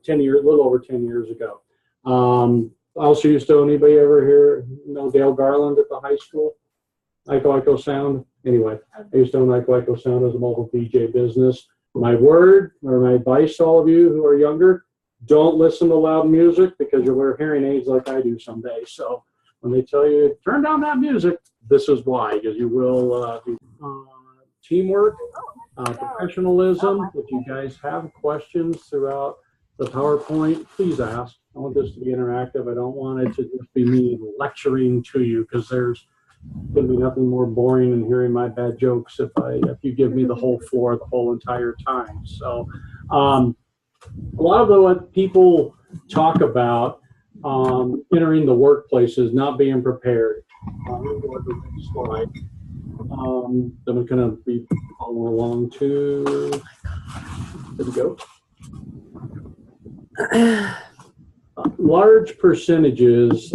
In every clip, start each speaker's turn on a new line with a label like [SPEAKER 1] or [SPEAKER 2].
[SPEAKER 1] 10 years, a little over 10 years ago. I also used to, anybody ever hear, know Dale Garland at the high school? Ico Sound. Anyway, I used to own Ico Sound as a mobile DJ business. My word, or my advice to all of you who are younger, don't listen to loud music because you'll wear hearing aids like I do someday. So when they tell you, turn down that music, this is why, because you will be teamwork, professionalism. If you guys have questions throughout the PowerPoint, please ask. I want this to be interactive. I don't want it to just be me lecturing to you, because there's going to be nothing more boring than hearing my bad jokes if you give me the whole floor the whole entire time. So a lot of what people talk about entering the workplace is not being prepared. Let me go to the next slide. Then we're going to be following along to, there we go. Large percentages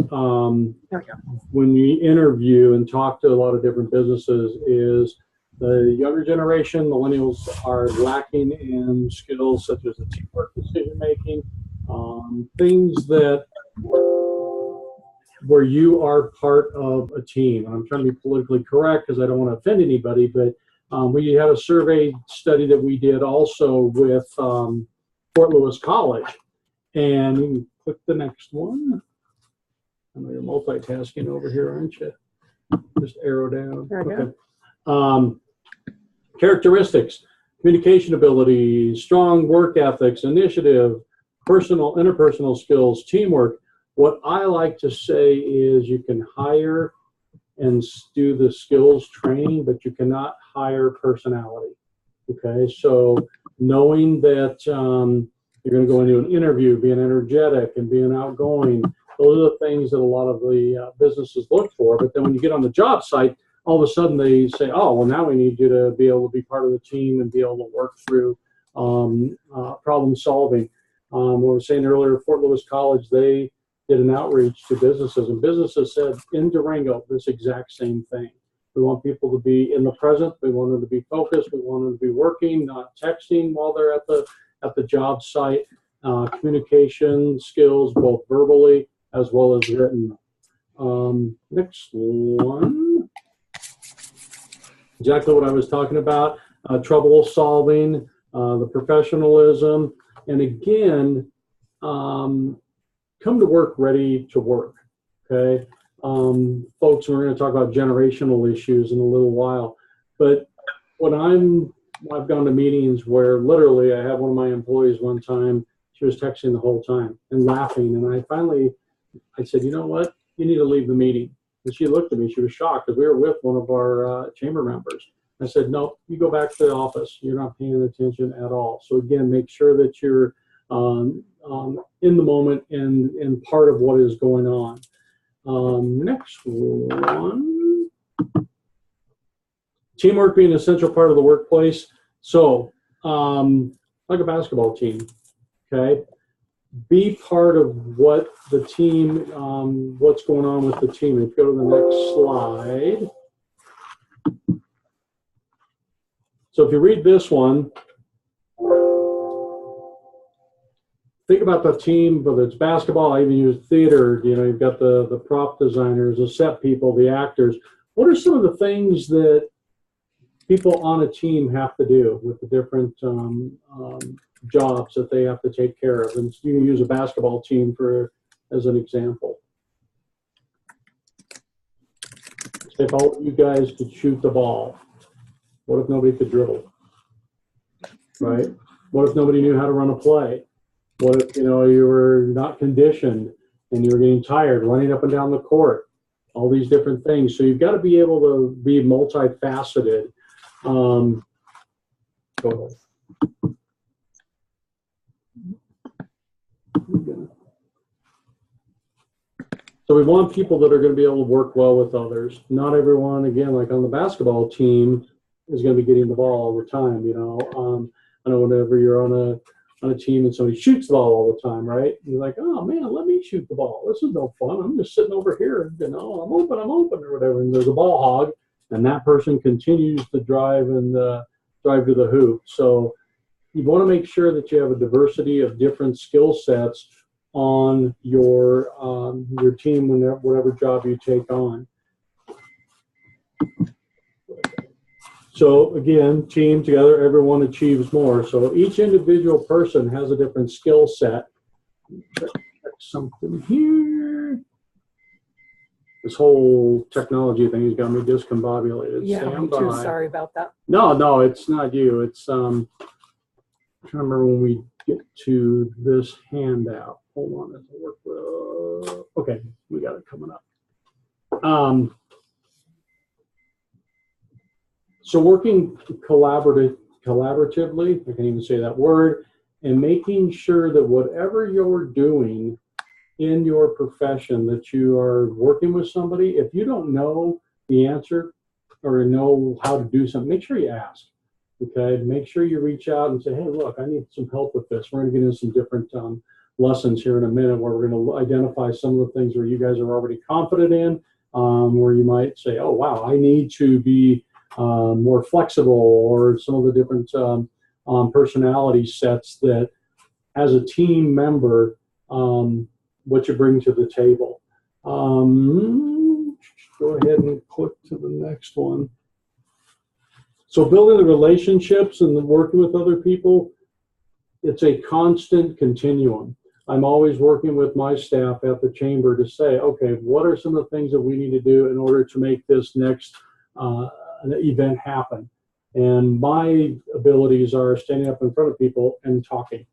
[SPEAKER 1] when you interview and talk to a lot of different businesses is the younger generation, millennials, are lacking in skills such as teamwork, decision making, things that where you are part of a team. I'm trying to be politically correct because I don't want to offend anybody, but we had a survey study that we did also with Fort Lewis College. And you can click the next one. I know you're multitasking over here, aren't you? Just arrow down.
[SPEAKER 2] There we
[SPEAKER 1] go. Characteristics: communication ability, strong work ethics, initiative, interpersonal skills, teamwork. What I like to say is you can hire and do the skills training, but you cannot hire personality. Okay, so knowing that you're going to go into an interview, being energetic and being outgoing. Those are the things that a lot of the businesses look for. But then when you get on the job site, all of a sudden they say, oh, well, now we need you to be able to be part of the team and be able to work through problem solving. What I was saying earlier, Fort Lewis College, they did an outreach to businesses, and businesses said in Durango this exact same thing. We want people to be in the present. We want them to be focused. We want them to be working, not texting while they're at the job site, communication skills, both verbally as well as written. Next one. Exactly what I was talking about, trouble solving, the professionalism, and again, come to work ready to work, okay? Folks, we're going to talk about generational issues in a little while, but when I've gone to meetings where literally I had one of my employees one time, she was texting the whole time and laughing. And I said, you know what? You need to leave the meeting. And she looked at me, she was shocked because we were with one of our chamber members. I said, no, you go back to the office. You're not paying attention at all. So again, make sure that you're in the moment and part of what is going on. Next one. Teamwork being an essential part of the workplace. So, like a basketball team, okay? Be part of what the team, what's going on with the team. If you go to the next slide. So if you read this one, think about the team, whether it's basketball, I even use theater, you know, you've got the prop designers, the set people, the actors. What are some of the things that people on a team have to do with the different jobs that they have to take care of? And you can use a basketball team as an example. If all of you guys could shoot the ball, what if nobody could dribble, right? What if nobody knew how to run a play? What if, you know, you were not conditioned and you were getting tired running up and down the court? All these different things. So you've got to be able to be multifaceted. Go ahead. So we want people that are going to be able to work well with others. Not everyone, again, like on the basketball team, is going to be getting the ball all the time. You know, I know whenever you're on a team and somebody shoots the ball all the time, right? You're like, oh man, let me shoot the ball. This is no fun. I'm just sitting over here, you know, I'm open, or whatever. And there's a ball hog, and that person continues to drive to the hoop. So you want to make sure that you have a diversity of different skill sets on your team whatever job you take on. So again, team together, everyone achieves more. So each individual person has a different skill set. Check something here. This whole technology thing has got me discombobulated.
[SPEAKER 2] Yeah, me too. Sorry about that.
[SPEAKER 1] No, it's not you. It's I'm trying to remember when we get to this handout. Hold on, does it work well? Okay, we got it coming up. So working collaboratively, I can't even say that word, and making sure that whatever you're doing in your profession, that you are working with somebody. If you don't know the answer or know how to do something, make sure you ask. Okay, make sure you reach out and say, hey, look, I need some help with this. We're going to get into some different lessons here in a minute where we're going to identify some of the things where you guys are already confident in, where you might say, oh, wow, I need to be more flexible, or some of the different personality sets that as a team member, what you bring to the table. Go ahead and click to the next one. So building the relationships and working with other people, it's a constant continuum. I'm always working with my staff at the chamber to say, okay, what are some of the things that we need to do in order to make this next event happen? And my abilities are standing up in front of people and talking.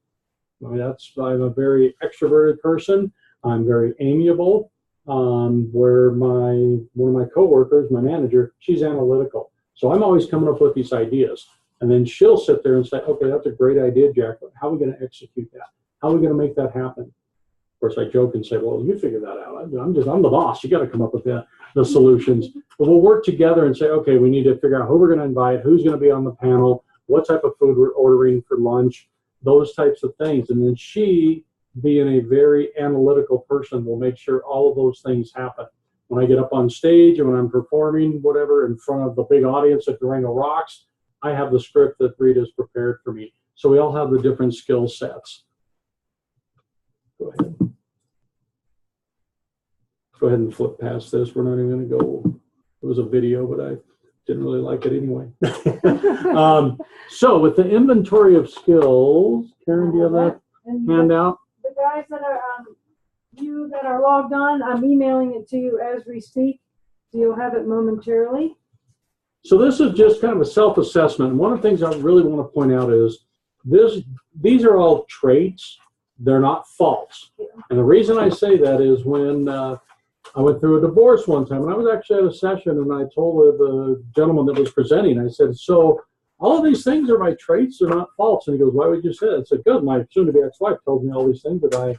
[SPEAKER 1] I mean, I'm a very extroverted person. I'm very amiable. Where one of my coworkers, my manager, she's analytical. So I'm always coming up with these ideas. And then she'll sit there and say, okay, that's a great idea, Jack, but how are we going to execute that? How are we going to make that happen? Of course, I joke and say, well, you figure that out. I'm the boss. You got to come up with the solutions. But we'll work together and say, okay, we need to figure out who we're going to invite, who's going to be on the panel, what type of food we're ordering for lunch, those types of things. And then she, being a very analytical person, will make sure all of those things happen. When I get up on stage and when I'm performing, whatever, in front of the big audience at Durango Rocks, I have the script that Rita's prepared for me. So we all have the different skill sets. Go ahead. Go ahead and flip past this. We're not even going to go. It was a video, but I didn't really like it anyway. So with the inventory of skills, Karen, do you have that handout?
[SPEAKER 3] The guys that are you that are logged on, I'm emailing it to you as we speak. So you'll have it momentarily.
[SPEAKER 1] So this is just kind of a self-assessment. One of the things I really want to point out is these are all traits. They're not faults. And the reason I say that is when I went through a divorce one time, and I was actually at a session, and I told the gentleman that was presenting, I said, so all of these things are my traits, they're not faults. And he goes, why would you say that? I said, good, my soon-to-be ex-wife told me all these things that I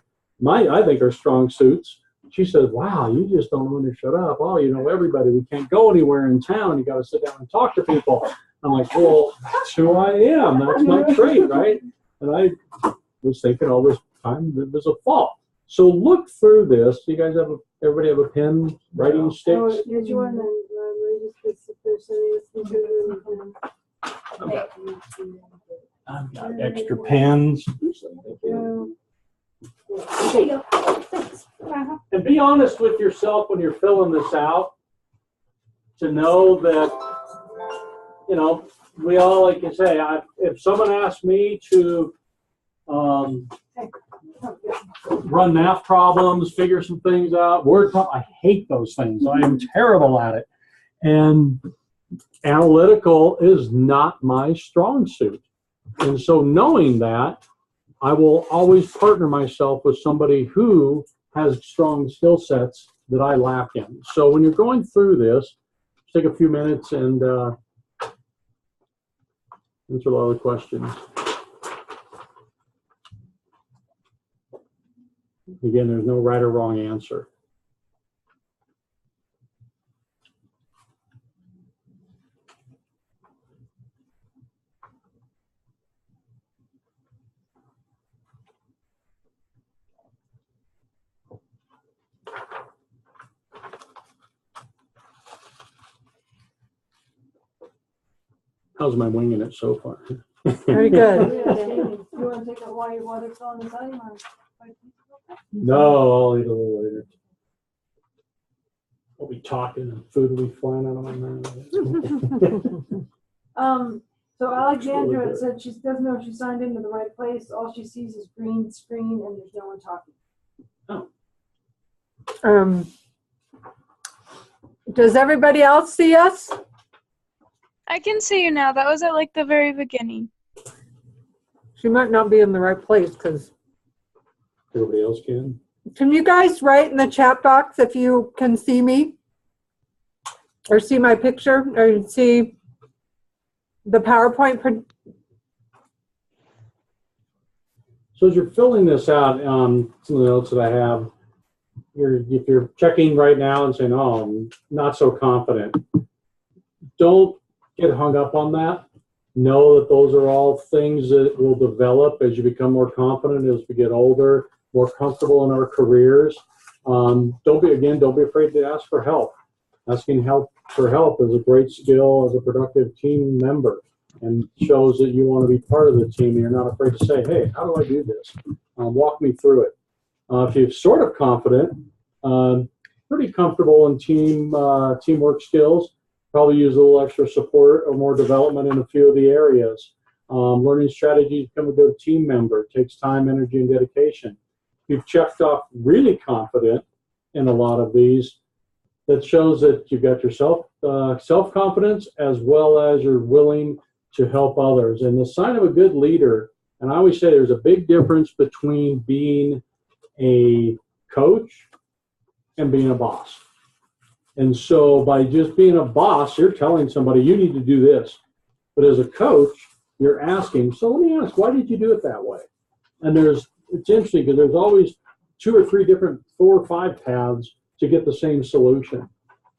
[SPEAKER 1] think are strong suits. She said, wow, you just don't know when to shut up. Oh, you know everybody. We can't go anywhere in town. You got to sit down and talk to people. I'm like, well, that's who I am. That's my trait, right? And I was thinking all this time that there's a fault. So look through this. You guys everybody have a pen, writing sticks?
[SPEAKER 3] Oh, did you want to
[SPEAKER 1] I've got extra pens. And be honest with yourself when you're filling this out, to know that, you know, we all, like you say, if someone asked me to run math problems, figure some things out, I hate those things. I am terrible at it. And analytical is not my strong suit. And so knowing that, I will always partner myself with somebody who has strong skill sets that I lack in. So when you're going through this, take a few minutes and answer a lot of the questions. Again, there's no right or wrong answer. How's my winging it so far?
[SPEAKER 2] Very good.
[SPEAKER 3] You wanna take it while they're still on the side?
[SPEAKER 1] No, I'll eat a little later. I'll be talking and food will be flying out of my mouth.
[SPEAKER 3] So Alexandra said she doesn't know if she signed into the right place. All she sees is green screen and there's no one talking.
[SPEAKER 2] Does everybody else see us?
[SPEAKER 4] I can see you now. That was at like the very beginning.
[SPEAKER 2] She might not be in the right place because.
[SPEAKER 1] Everybody else can?
[SPEAKER 2] You guys write in the chat box if you can see me? Or see my picture? Or see the PowerPoint?
[SPEAKER 1] So as you're filling this out, some of the notes that I have, if you're checking right now and saying, oh, I'm not so confident, don't get hung up on that. Know that those are all things that will develop as you become more confident as we get older, more comfortable in our careers. Don't be afraid to ask for help. Asking for help is a great skill as a productive team member and shows that you want to be part of the team and you're not afraid to say, hey, how do I do this? Walk me through it. If you're sort of confident, pretty comfortable in teamwork skills, probably use a little extra support or more development in a few of the areas. Learning strategies to become a good team member takes time, energy, and dedication. You've checked off really confident in a lot of these. That shows that you've got your self-confidence as well as you're willing to help others. And the sign of a good leader, and I always say there's a big difference between being a coach and being a boss. And so by just being a boss, you're telling somebody you need to do this. But as a coach, you're asking, so let me ask, why did you do it that way? And it's interesting because there's always 2 or 3 different, 4 or 5 paths to get the same solution,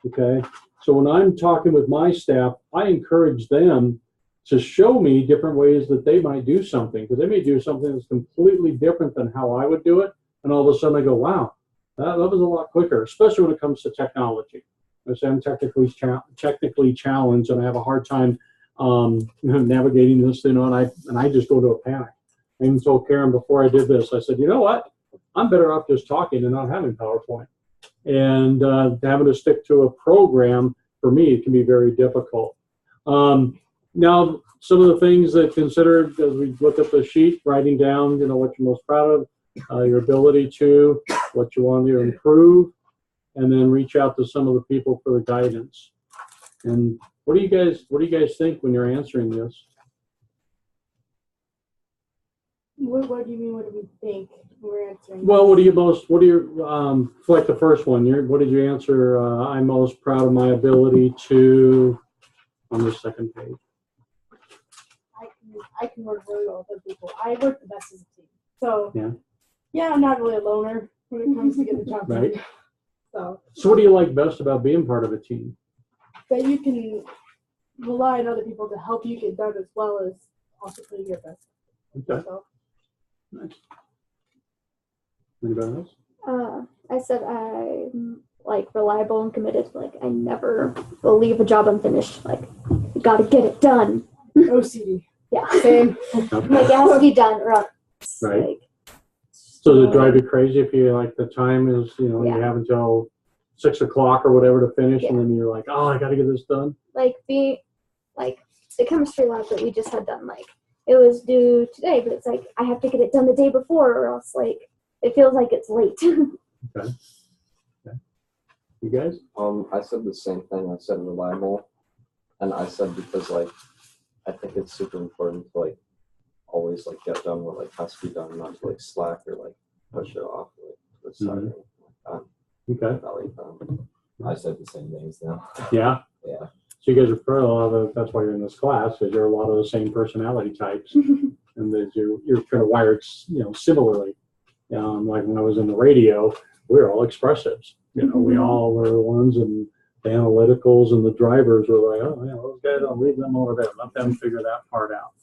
[SPEAKER 1] okay? So when I'm talking with my staff, I encourage them to show me different ways that they might do something, because they may do something that's completely different than how I would do it, and all of a sudden I go, wow, that was a lot quicker, especially when it comes to technology. I say I'm technically challenged, and I have a hard time navigating this, and I just go into a panic. I even told Karen before I did this, I said, you know what? I'm better off just talking and not having PowerPoint. And having to stick to a program, for me, it can be very difficult. Now, some of the things that considered as we look at the sheet, writing down, what you're most proud of, your ability to, what you want to improve, and then reach out to some of the people for the guidance. And what do you guys think when you're answering this?
[SPEAKER 3] What do you mean? What do we think we're answering?
[SPEAKER 1] Well, like the first one, what did you answer? I'm most proud of my ability to, on the second page.
[SPEAKER 3] I can work really well with other people. I work the best as a team. So, yeah, I'm not really a loner when it comes to getting the job done.
[SPEAKER 1] Right.
[SPEAKER 3] So
[SPEAKER 1] what do you like best about being part of a team?
[SPEAKER 3] That you can rely on other people to help you get done as well as also putting your best.
[SPEAKER 1] Okay.
[SPEAKER 3] So.
[SPEAKER 1] Nice. Anybody else?
[SPEAKER 5] I said I'm reliable and committed. I never will leave a job unfinished. You gotta get it done.
[SPEAKER 3] OCD.
[SPEAKER 5] Yeah.
[SPEAKER 3] Same.
[SPEAKER 5] It has to be done or else.
[SPEAKER 1] Right. So does it drive you crazy if you the time is you have until 6 o'clock or whatever to finish, and then you're like, oh, I got to get this done.
[SPEAKER 5] The chemistry lab that we just had done. It was due today, but it's I have to get it done the day before, or else it feels like it's late.
[SPEAKER 1] Okay. You guys?
[SPEAKER 6] I said the same thing. I said reliable, and I said because I think it's super important to always get done what has to be done, not to slack or push it off to the side.
[SPEAKER 1] Okay.
[SPEAKER 6] I said the same things now.
[SPEAKER 1] Yeah.
[SPEAKER 6] Yeah.
[SPEAKER 1] So you guys are probably a lot of that's why you're in this class, because you're a lot of the same personality types, and that you're kind of wired similarly. Like when I was in the radio, we were all expressives. We all were the ones, and the analyticals and the drivers were like, oh yeah, those guys, I'll leave them over there. Let them figure that part out.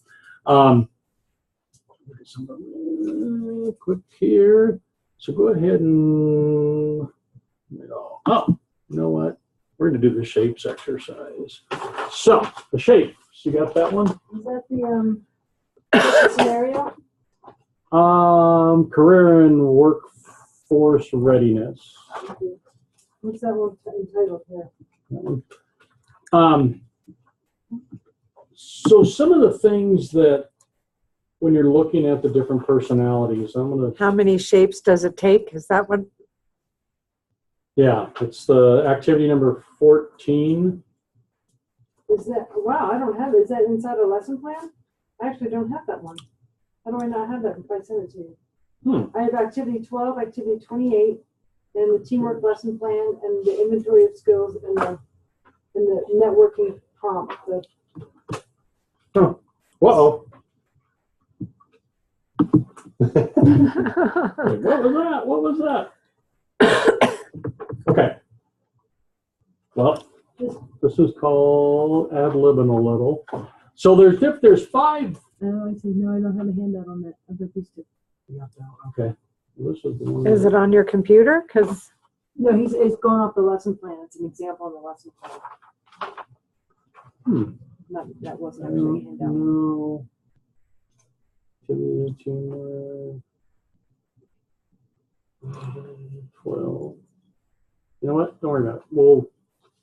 [SPEAKER 1] Look at something real quick here. So go ahead and you know what? We're going to do the shapes exercise. So the shapes, you got that one?
[SPEAKER 3] Is that the Scenario?
[SPEAKER 1] Career and workforce readiness.
[SPEAKER 3] What's that one entitled here?
[SPEAKER 1] So some of the things that when you're looking at the different personalities, I'm gonna,
[SPEAKER 2] How many shapes does it take? Is that what?
[SPEAKER 1] yeah, it's the activity number 14.
[SPEAKER 3] Is that, wow, I don't have it. Is that inside a lesson plan? I actually don't have that one. How do I not have that if I send it to you? I have activity 12, activity 28, and the teamwork lesson plan, and the inventory of skills, and the networking prompt.
[SPEAKER 1] Uh-oh. What was that? What was that? Okay. Well, this is called ad-libbing a little. So there's 5.
[SPEAKER 3] Oh, I see. No, I don't have a handout on that. I've got these two.
[SPEAKER 1] Okay. This is the one.
[SPEAKER 2] Is it on your computer? Because
[SPEAKER 3] No, it's going off the lesson plan. It's an example on the lesson plan. That wasn't actually a handout.
[SPEAKER 1] No. Activity teamwork. 12. You know what? Don't worry about it.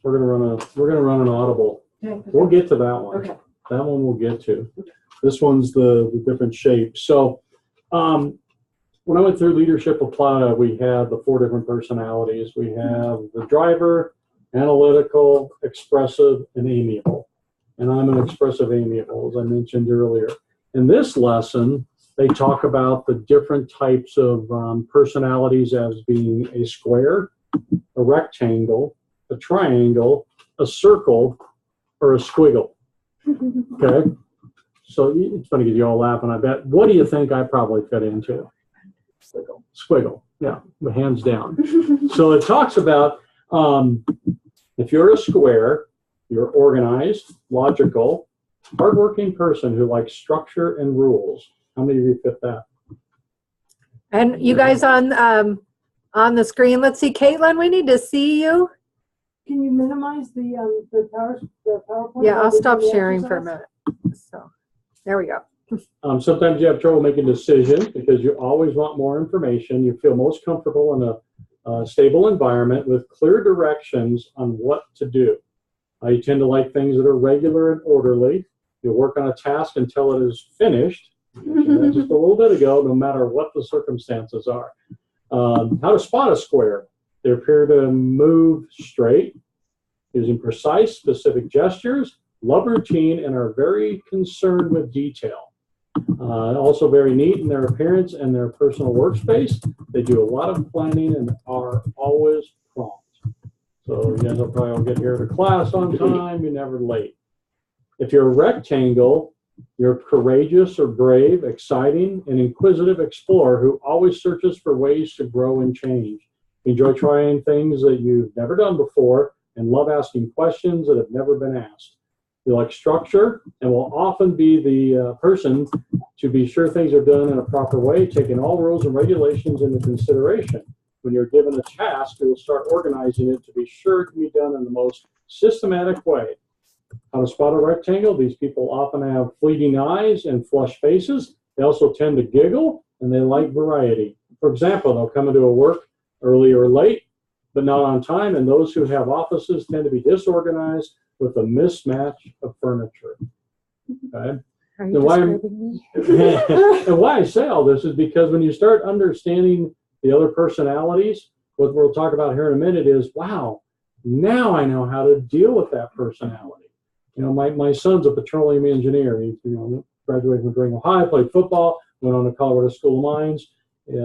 [SPEAKER 1] We're gonna run an audible.
[SPEAKER 3] Okay.
[SPEAKER 1] We'll get to that one.
[SPEAKER 3] Okay.
[SPEAKER 1] That one we'll get to. This one's the different shapes. So when I went through Leadership Applied, we had the 4 different personalities. We have the driver, analytical, expressive, and amiable. And I'm an expressive amiable, as I mentioned earlier. In this lesson, they talk about the different types of personalities as being a square, a rectangle, a triangle, a circle, or a squiggle. Okay? So it's funny because you all laughing, I bet. What do you think I probably fit into?
[SPEAKER 5] Squiggle.
[SPEAKER 1] Squiggle, yeah, but hands down. So it talks about if you're a square, you're organized, logical, hardworking person who likes structure and rules. How many of you fit that?
[SPEAKER 2] and you guys on the screen, let's see, Caitlin, we need to see you.
[SPEAKER 3] Can you minimize the PowerPoint?
[SPEAKER 2] Yeah, I'll stop sharing for a minute. So there we go.
[SPEAKER 1] Sometimes you have trouble making decisions because you always want more information. You feel most comfortable in a stable environment with clear directions on what to do. You tend to like things that are regular and orderly. You work on a task until it is finished. I mentioned that just a little bit ago, no matter what the circumstances are. How to spot a square. They appear to move straight, using precise, specific gestures, love routine, and are very concerned with detail. Also very neat in their appearance and their personal workspace. They do a lot of planning and are always prompt. So you guys will probably all get here to class on time. You're never late. If you're a rectangle, you're courageous or brave, exciting, and inquisitive explorer who always searches for ways to grow and change. Enjoy trying things that you've never done before and love asking questions that have never been asked. You like structure and will often be the person to be sure things are done in a proper way, taking all rules and regulations into consideration. When you're given a task, you will start organizing it to be sure it can be done in the most systematic way. How to spot a rectangle? These people often have fleeting eyes and flushed faces. They also tend to giggle, and they like variety. For example, they'll come into a work early or late, but not on time, and those who have offices tend to be disorganized with a mismatch of furniture. Okay?
[SPEAKER 2] Are you
[SPEAKER 1] why-
[SPEAKER 2] describing me?
[SPEAKER 1] And why I say all this is because when you start understanding the other personalities, what we'll talk about here in a minute is, wow, now I know how to deal with that personality. You know, my son's a petroleum engineer. He graduated from Durango High, played football, went on to Colorado School of Mines,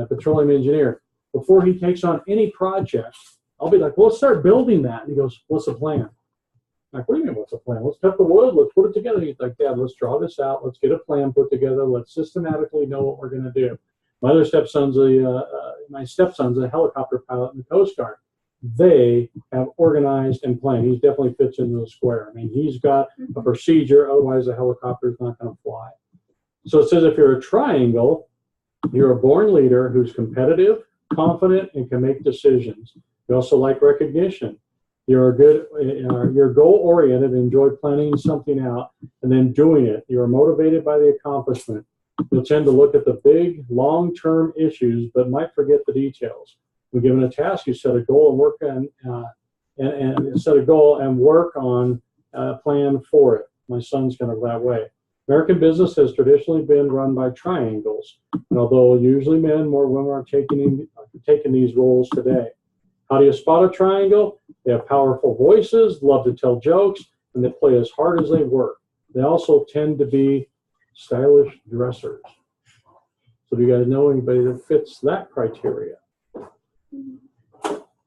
[SPEAKER 1] petroleum engineer. Before he takes on any project, I'll be like, well, let's start building that. And he goes, what's the plan? I'm like, what do you mean, what's the plan? Let's cut the wood. Let's put it together. He's like, Dad, let's draw this out. Let's get a plan put together. Let's systematically know what we're going to do. My stepson's a helicopter pilot in the Coast Guard. They have organized and planned. He definitely fits into the square. I mean, he's got a procedure. Otherwise, the helicopter is not going to fly. So it says if you're a triangle, you're a born leader who's competitive, confident, and can make decisions. You also like recognition. You're goal-oriented, enjoy planning something out and then doing it. You're motivated by the accomplishment. You'll tend to look at the big, long-term issues, but might forget the details. When given a task, you set a goal and work on, and set a goal and work on a plan for it. My son's kind of that way. American business has traditionally been run by triangles, and although usually men, more women are taking these roles today. How do you spot a triangle? They have powerful voices, love to tell jokes, and they play as hard as they work. They also tend to be stylish dressers. So do you guys know anybody that fits that criteria?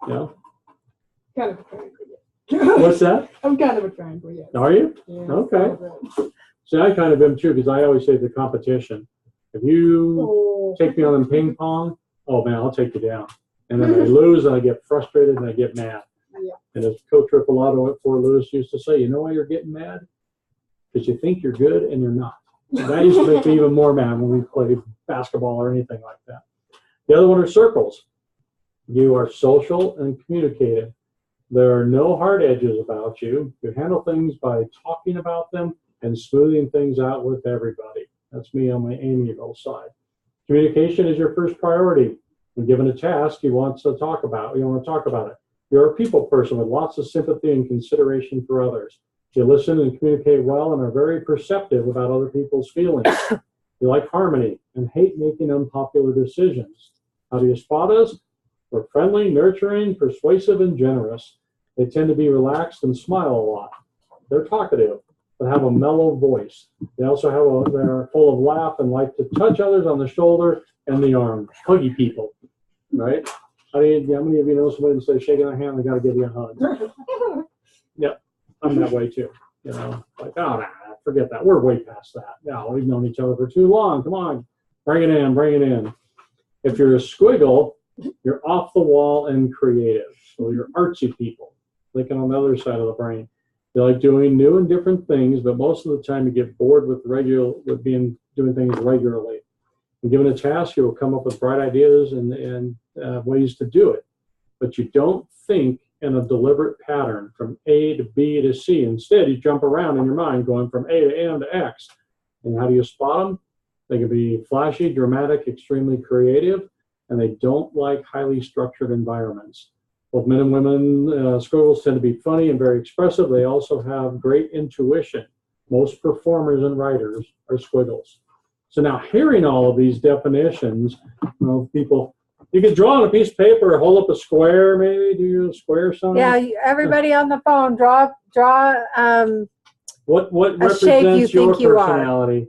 [SPEAKER 1] Yeah?
[SPEAKER 3] Kind of a triangle.
[SPEAKER 1] What's that?
[SPEAKER 3] I'm kind of a triangle, yes.
[SPEAKER 1] Are you?
[SPEAKER 3] Yeah,
[SPEAKER 1] Okay.
[SPEAKER 3] so
[SPEAKER 1] See, I kind of am too, because I always say the competition. If you take me on in ping pong, oh man, I'll take you down. And then I lose and I get frustrated and I get mad.
[SPEAKER 3] Yeah.
[SPEAKER 1] And as Coach Ripolato at Fort Lewis used to say, you know why you're getting mad? Because you think you're good and you're not. And that used to make me even more mad when we played basketball or anything like that. The other one are circles. You are social and communicative. There are no hard edges about you. You handle things by talking about them and smoothing things out with everybody. That's me on my amiable side. Communication is your first priority. When given a task you want to talk about it. You're a people person with lots of sympathy and consideration for others. You listen and communicate well and are very perceptive about other people's feelings. You like harmony and hate making unpopular decisions. How do you spot us? We're friendly, nurturing, persuasive, and generous. They tend to be relaxed and smile a lot. They're talkative, but have a mellow voice. They also they're full of laugh and like to touch others on the shoulder and the arm. Huggy people, right? How many of you know somebody instead of shaking their hand, they got to give you a hug? Yep, I'm that way too. Like, oh, nah, forget that. We're way past that. No, we've known each other for too long. Come on, bring it in, bring it in. If you're a squiggle, you're off the wall and creative. So you're artsy people, thinking on the other side of the brain. You like doing new and different things, but most of the time you get bored with doing things regularly. When given a task, you will come up with bright ideas and ways to do it, but you don't think in a deliberate pattern from A to B to C. Instead, you jump around in your mind, going from A to M to X. And how do you spot them? They can be flashy, dramatic, extremely creative, and they don't like highly structured environments. Both men and women, squirrels tend to be funny and very expressive. They also have great intuition. Most performers and writers are squiggles. So now hearing all of these definitions, people, you can draw on a piece of paper or hold up a square, maybe do a square sign.
[SPEAKER 2] Yeah, everybody on the phone, draw
[SPEAKER 1] What
[SPEAKER 2] a shape you
[SPEAKER 1] represents your
[SPEAKER 2] think you are.
[SPEAKER 1] personality?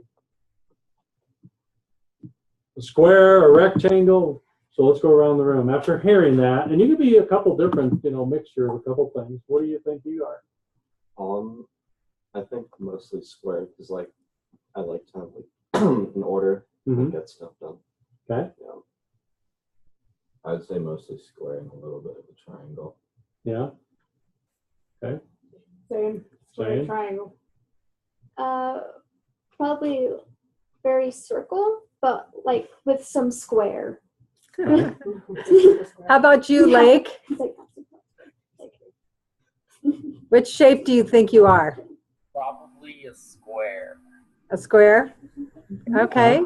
[SPEAKER 1] A square, a rectangle. So let's go around the room. After hearing that, and you could be a couple different, mixture of a couple things. What do you think you are?
[SPEAKER 6] I think mostly square because I like to have an order and get stuff done.
[SPEAKER 1] Okay.
[SPEAKER 6] Yeah.
[SPEAKER 7] I'd say mostly square and a little bit of a triangle.
[SPEAKER 1] Yeah. Okay.
[SPEAKER 3] Same. Square,
[SPEAKER 1] Same.
[SPEAKER 3] triangle.
[SPEAKER 5] Probably very circle, but with some square.
[SPEAKER 2] How about you,
[SPEAKER 5] Yeah.
[SPEAKER 2] Lake?
[SPEAKER 5] It's like,
[SPEAKER 2] Which shape do you think you are?
[SPEAKER 8] Probably a square.
[SPEAKER 2] A square? Okay.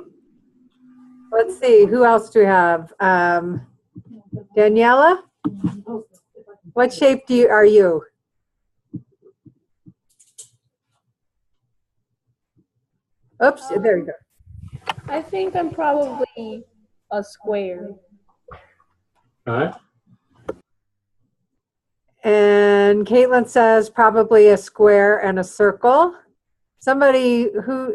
[SPEAKER 2] Let's see, who else do we have? Daniela? What shape are you? Oops, there you go.
[SPEAKER 9] I think I'm probably a square.
[SPEAKER 1] All right.
[SPEAKER 2] And Caitlin says probably a square and a circle. Somebody who,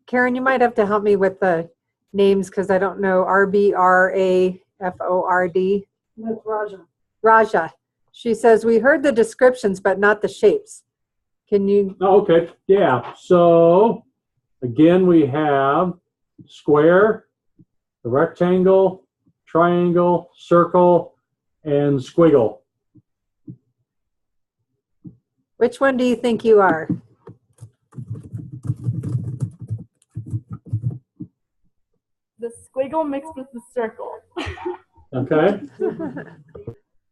[SPEAKER 2] Karen, you might have to help me with the names because I don't know. RBRAFORD.
[SPEAKER 3] That's Raja.
[SPEAKER 2] Raja. She says, we heard the descriptions, but not the shapes. Can you?
[SPEAKER 1] Oh, okay. Yeah. So again, we have square, the rectangle, triangle, circle, and squiggle.
[SPEAKER 2] Which one do you think you are?
[SPEAKER 9] The squiggle mixed with the circle.
[SPEAKER 1] Okay.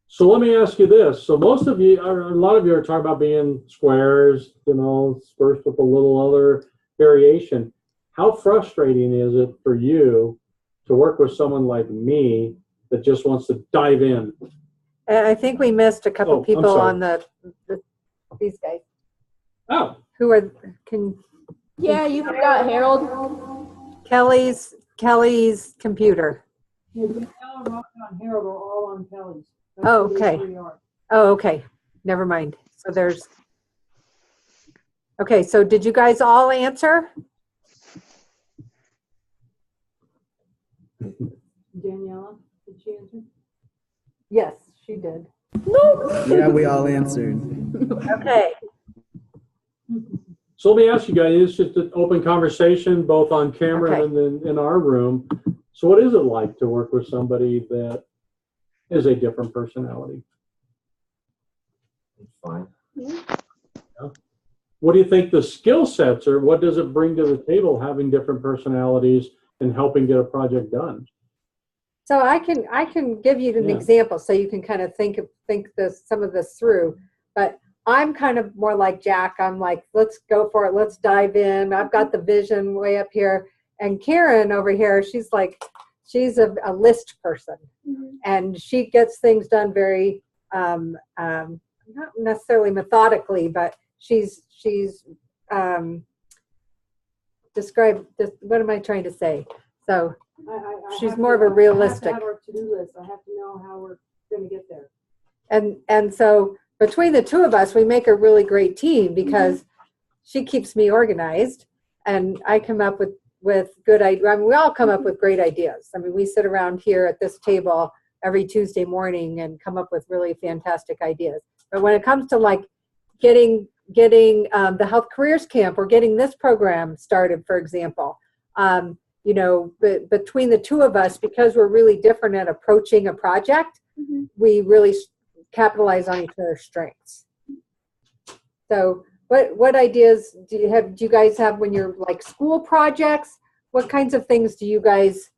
[SPEAKER 1] So let me ask you this. So most of you, or a lot of you are talking about being squares, dispersed with a little other variation. how frustrating is it for you to work with someone like me that just wants to dive in?
[SPEAKER 2] I think we missed a
[SPEAKER 1] Oh,
[SPEAKER 2] couple
[SPEAKER 1] I'm
[SPEAKER 2] people
[SPEAKER 1] sorry.
[SPEAKER 2] on these guys
[SPEAKER 1] Oh,
[SPEAKER 2] who are,
[SPEAKER 9] Yeah, you forgot Harold.
[SPEAKER 2] Kelly's computer.
[SPEAKER 3] Yeah, Danielle and Rocky on Harold are all on Kelly's. That's
[SPEAKER 2] Oh,
[SPEAKER 3] who
[SPEAKER 2] okay.
[SPEAKER 3] they three are.
[SPEAKER 2] Oh, okay. Never mind. So there's, okay, so did you guys all answer?
[SPEAKER 3] Daniela, did she answer?
[SPEAKER 2] Yes, she did.
[SPEAKER 10] Yeah, we all answered.
[SPEAKER 2] Okay.
[SPEAKER 1] so let me ask you guys, it's just an open conversation, both on camera
[SPEAKER 2] Okay.
[SPEAKER 1] and then in our room. So what is it like to work with somebody that is a different personality?
[SPEAKER 6] It's fine.
[SPEAKER 1] What do you think the skill sets are? What does it bring to the table having different personalities and helping get a project done?
[SPEAKER 2] So I can give you an
[SPEAKER 1] Yeah.
[SPEAKER 2] example so you can kind of think some of this through. But I'm kind of more like Jack. I'm like, let's go for it. Let's dive in. I've got the vision way up here. And Karen over here, she's a list person.
[SPEAKER 5] Mhm.
[SPEAKER 2] And she gets things done very not necessarily methodically, but she's describe this, what am I trying to say? So
[SPEAKER 3] I
[SPEAKER 2] she's
[SPEAKER 3] have
[SPEAKER 2] more
[SPEAKER 3] to-
[SPEAKER 2] of a realistic.
[SPEAKER 3] I have to have our to-do list. I have to know how we're gonna get there.
[SPEAKER 2] And so between the two of us, we make a really great team because she keeps me organized and I come up with good ideas. I mean, we all come up with great ideas. I mean, we sit around here at this table every Tuesday morning and come up with really fantastic ideas. But when it comes to like getting the Health Careers Camp or getting this program started, for example, you know, between the two of us, because we're really different at approaching a project,
[SPEAKER 5] Mhm.
[SPEAKER 2] we really capitalize on each other's strengths. So what ideas do you guys have when you're like school projects? What kinds of things do you guys,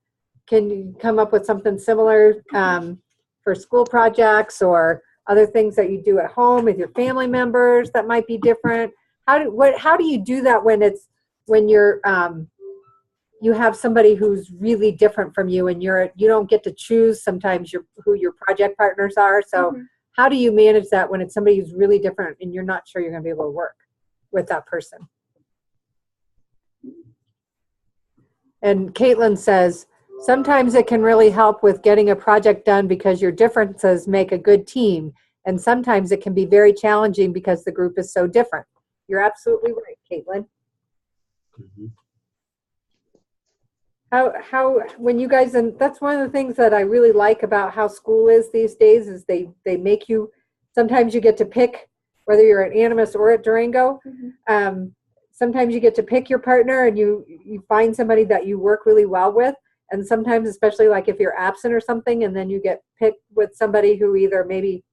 [SPEAKER 2] can you come up with something similar for school projects or other things that you do at home with your family members that might be different? How do you do that when you're you have somebody who's really different from you and you don't get to choose sometimes who your project partners are? So
[SPEAKER 5] Mhm.
[SPEAKER 2] how do you manage that when it's somebody who's really different and you're not sure you're going to be able to work with that person? And Caitlin says, sometimes it can really help with getting a project done because your differences make a good team. And sometimes it can be very challenging because the group is so different. You're absolutely right, Caitlin. How when you guys, and that's one of the things that I really like about how school is these days, is they make you, sometimes you get to pick whether you're at Animas or at Durango.
[SPEAKER 5] Mhm.
[SPEAKER 2] Sometimes you get to pick your partner and you find somebody that you work really well with. And sometimes, especially like if you're absent or something, and then you get picked with somebody who either maybe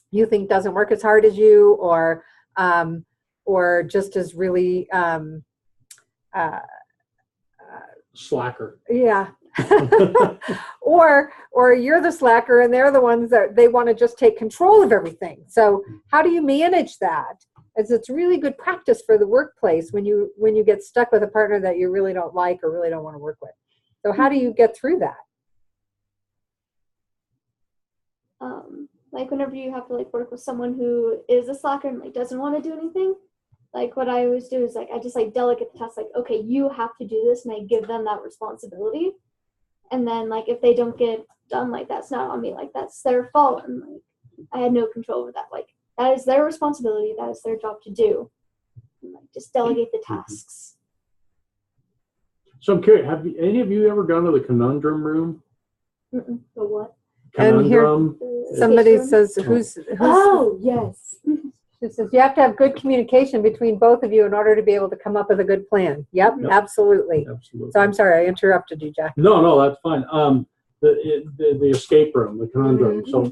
[SPEAKER 2] you think doesn't work as hard as you or just is really,
[SPEAKER 1] Slacker.
[SPEAKER 2] yeah. or you're the slacker and they're the ones that they want to just take control of everything. So how do you manage that? As it's really good practice for the workplace when you get stuck with a partner that you really don't like or really don't want to work with. So how do you get through that?
[SPEAKER 5] Like whenever you have to like work with someone who is a slacker and like doesn't want to do anything, like what I always do is like I just like delegate the task, like, okay, you have to do this, and I give them that responsibility. And then like if they don't get done, like that's not on me, like that's their fault, and like I had no control over that. Like that is their responsibility, that is their job to do. And, like just delegate the tasks.
[SPEAKER 1] So I'm curious, have any of you ever gone to the conundrum room?
[SPEAKER 5] The what?
[SPEAKER 2] And here-
[SPEAKER 1] Conundrum.
[SPEAKER 2] Somebody
[SPEAKER 5] Space room?
[SPEAKER 2] says, who's
[SPEAKER 5] Oh yes.
[SPEAKER 2] She says you have to have good communication between both of you in order to be able to come up with a good plan. Yep,
[SPEAKER 1] Yep.
[SPEAKER 2] absolutely.
[SPEAKER 1] Absolutely.
[SPEAKER 2] So I'm sorry, I interrupted you, Jack.
[SPEAKER 1] No, that's fine. The escape room, the conundrum.
[SPEAKER 2] Mhm.
[SPEAKER 1] So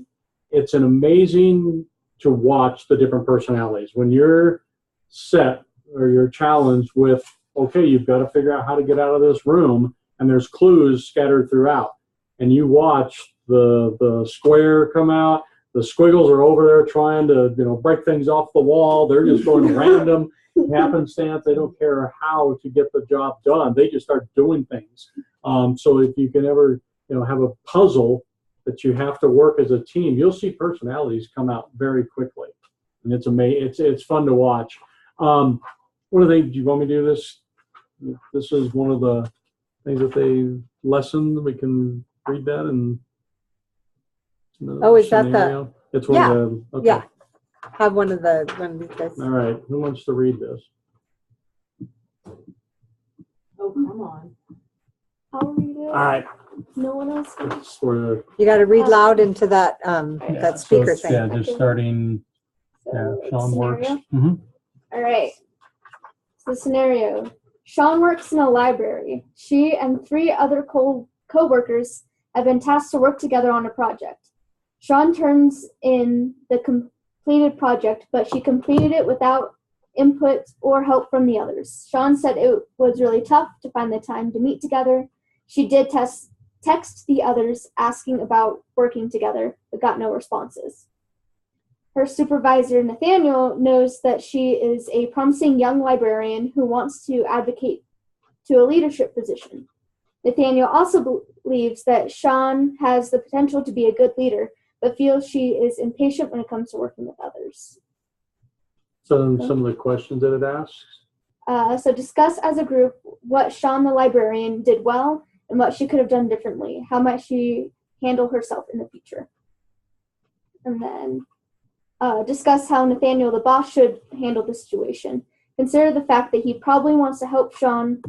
[SPEAKER 1] it's an amazing to watch the different personalities. When you're set or you're challenged with, okay, you've got to figure out how to get out of this room, and there's clues scattered throughout, and you watch the square come out. The squiggles are over there trying to break things off the wall. They're just going random, happenstance. They don't care how to get the job done. They just start doing things. So if you can ever, have a puzzle that you have to work as a team, you'll see personalities come out very quickly, and it's amazing. It's fun to watch. One of the things, do you want me to do this? This is one of the things that they lesson. We can read that and.
[SPEAKER 2] Oh, is that the?
[SPEAKER 1] Scenario. It's one
[SPEAKER 2] Yeah.
[SPEAKER 1] of the. Okay.
[SPEAKER 2] Yeah. Have one of these guys.
[SPEAKER 1] All right. Who wants to read this?
[SPEAKER 3] Oh, come on.
[SPEAKER 5] I'll read it.
[SPEAKER 1] All right.
[SPEAKER 5] No one else can.
[SPEAKER 1] It's for
[SPEAKER 2] You got to read loud into that that speaker thing.
[SPEAKER 1] Yeah, just starting. Yeah, Sean works. Mm-hmm.
[SPEAKER 5] All right. So the scenario. Sean works in a library. She and 3 other co-workers have been tasked to work together on a project. Sean turns in the completed project, but she completed it without input or help from the others. Sean said it was really tough to find the time to meet together. She did text the others asking about working together, but got no responses. Her supervisor, Nathaniel, knows that she is a promising young librarian who wants to advocate to a leadership position. Nathaniel also believes that Sean has the potential to be a good leader, but feels she is impatient when it comes to working with others.
[SPEAKER 1] So some of the questions that it asks.
[SPEAKER 5] So discuss as a group what Sean the librarian did well and what she could have done differently. How might she handle herself in the future? And then discuss how Nathaniel the boss should handle the situation. Consider the fact that he probably wants to help Sean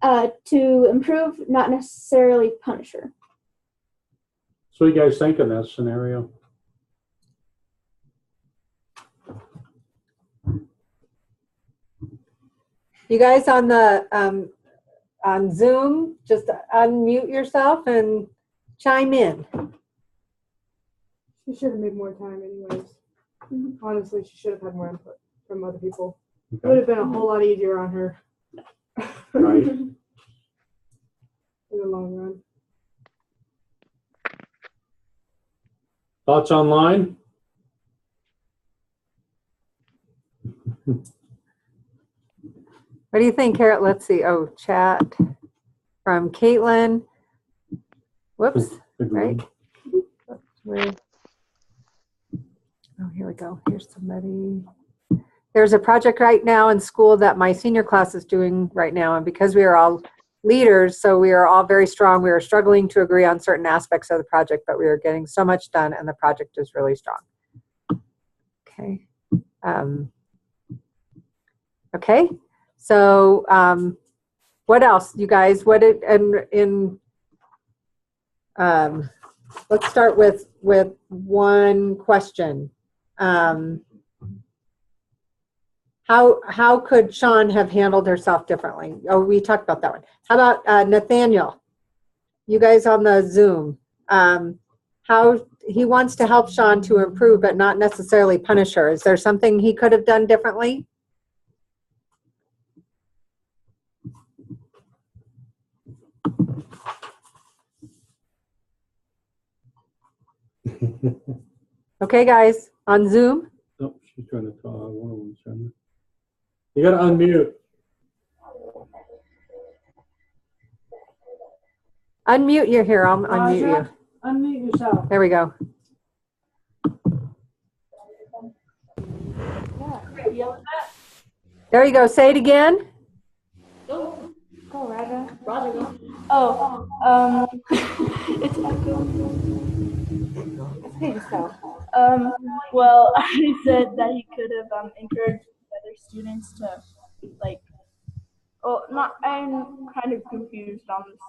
[SPEAKER 5] to improve, not necessarily punish her.
[SPEAKER 1] So what do you guys think of that scenario?
[SPEAKER 2] You guys on the on Zoom, just unmute yourself and chime in.
[SPEAKER 3] She should have made more time anyways. Honestly, she should have had more input from other people. It
[SPEAKER 1] Okay.
[SPEAKER 3] would have been a whole lot easier on her
[SPEAKER 1] Right.
[SPEAKER 3] in the long run.
[SPEAKER 1] Thoughts online?
[SPEAKER 2] What do you think, Carrot? Let's see. Oh, chat from Caitlin. Whoops. Right. Where? Oh, here we go. Here's somebody. There's a project right now in school that my senior class is doing right now, and because we are all leaders, so we are all very strong. We are struggling to agree on certain aspects of the project, but we are getting so much done, and the project is really strong. Okay. Okay. So, what else, you guys? What did let's start with one question. How could Sean have handled herself differently? Oh, we talked about that one. How about Nathaniel? You guys on the Zoom. How he wants to help Sean to improve, but not necessarily punish her. Is there something he could have done differently? Okay, guys, on Zoom.
[SPEAKER 1] Oh, she's trying to talk. One of them's trying to. You got to unmute.
[SPEAKER 2] Unmute you here. I'll unmute you.
[SPEAKER 3] Unmute yourself.
[SPEAKER 2] There we go. There you go. Say it again.
[SPEAKER 11] Go, Raja. Oh, it's echo. Okay, so, well, I said that he could have encouraged other students to, like, well, not. I'm kind of confused on this,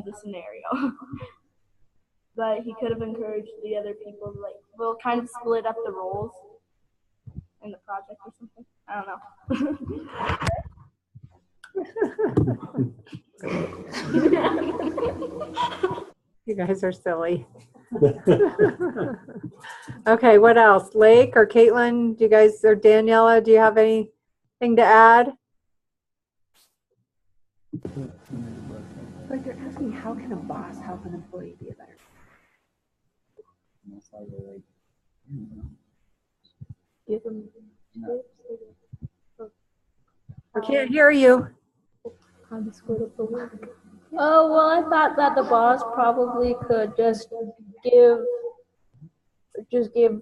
[SPEAKER 11] the scenario, but he could have encouraged the other people to, like, well, kind of split up the roles in the project or something. I don't know.
[SPEAKER 2] You guys are silly. Okay, what else? Lake or Caitlin, do you guys, or Daniela, do you have anything to add? Like they're asking, how can a boss help an employee be a better?
[SPEAKER 11] Give them tips.
[SPEAKER 2] I can't hear you.
[SPEAKER 9] Oh, well, I thought that the boss probably could just give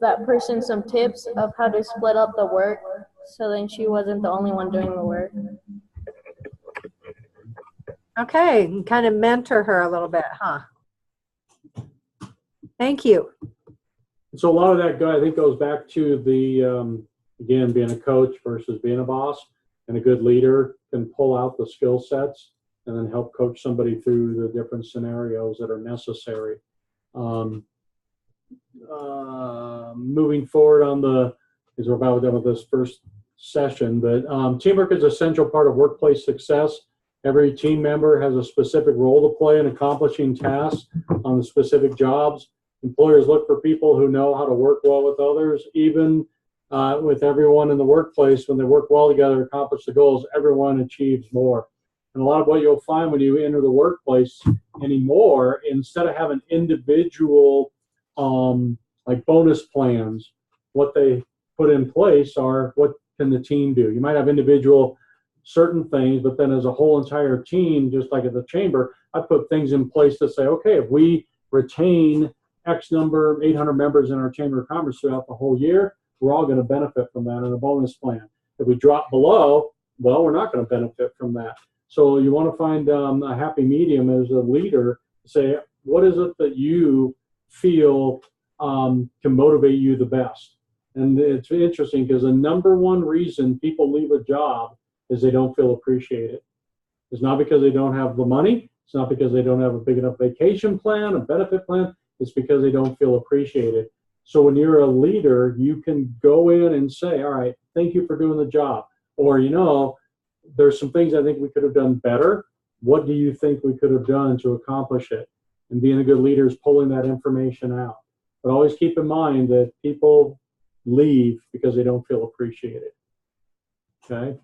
[SPEAKER 9] that person some tips of how to split up the work so then she wasn't the only one doing the work.
[SPEAKER 2] Okay, and kind of mentor her a little bit, huh? Thank you.
[SPEAKER 1] So a lot of that, I think, goes back to the, again, being a coach versus being a boss. And a good leader can pull out the skill sets and then help coach somebody through the different scenarios that are necessary. Moving forward on as we're about done with this first session, but teamwork is an essential part of workplace success. Every team member has a specific role to play in accomplishing tasks on the specific jobs. Employers look for people who know how to work well with others, even with everyone in the workplace. When they work well together, accomplish the goals, everyone achieves more. And a lot of what you'll find when you enter the workplace anymore, instead of having individual like bonus plans, what they put in place are what can the team do. You might have individual certain things, but then as a whole entire team, just like at the chamber, I put things in place to say, okay, if we retain X number, 800 members in our chamber of commerce throughout the whole year, we're all going to benefit from that in a bonus plan. If we drop below, well, we're not going to benefit from that. So you want to find a happy medium as a leader to say, what is it that you feel can motivate you the best? And it's interesting because the number one reason people leave a job is they don't feel appreciated. It's not because they don't have the money. It's not because they don't have a big enough vacation plan, a benefit plan. It's because they don't feel appreciated. So when you're a leader, you can go in and say, all right, thank you for doing the job. Or, there's some things I think we could have done better. What do you think we could have done to accomplish it? And being a good leader is pulling that information out. But always keep in mind that people leave because they don't feel appreciated. Okay?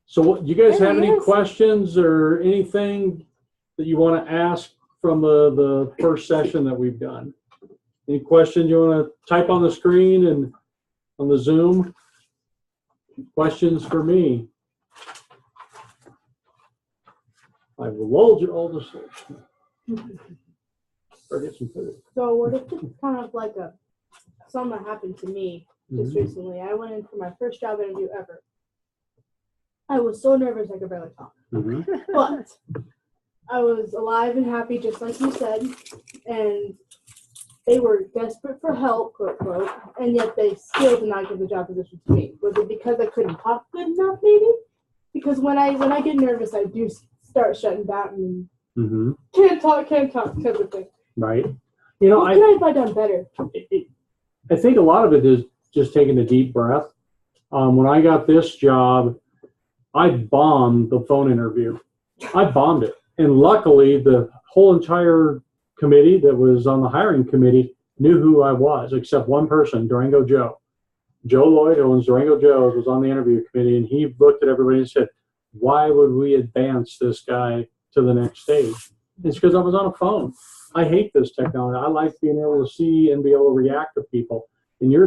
[SPEAKER 1] So you guys have any questions or anything that you want to ask from the first session that we've done? Any questions you want to type on the screen and on the Zoom? Questions for me? I will load you all this. Or get some food.
[SPEAKER 11] So what if it's kind of like something that happened to me just recently? I went in for my first job interview ever. I was so nervous I could barely talk. But I was alive and happy, just like you said, and they were desperate for help, quote, quote, and yet they still did not give the job position to me. Was it because I couldn't talk good enough, maybe? Because when I get nervous, I do start shutting down and can't talk type of thing.
[SPEAKER 1] Right.
[SPEAKER 11] What could I have done better?
[SPEAKER 1] I think a lot of it is just taking a deep breath. When I got this job, I bombed the phone interview. I bombed it. And luckily, the whole entire committee that was on the hiring committee knew who I was, except one person, Durango Joe. Joe Lloyd, who owns Durango Joe's, was on the interview committee, and he looked at everybody and said, why would we advance this guy to the next stage? It's because I was on a phone. I hate this technology. I like being able to see and be able to react to people. In your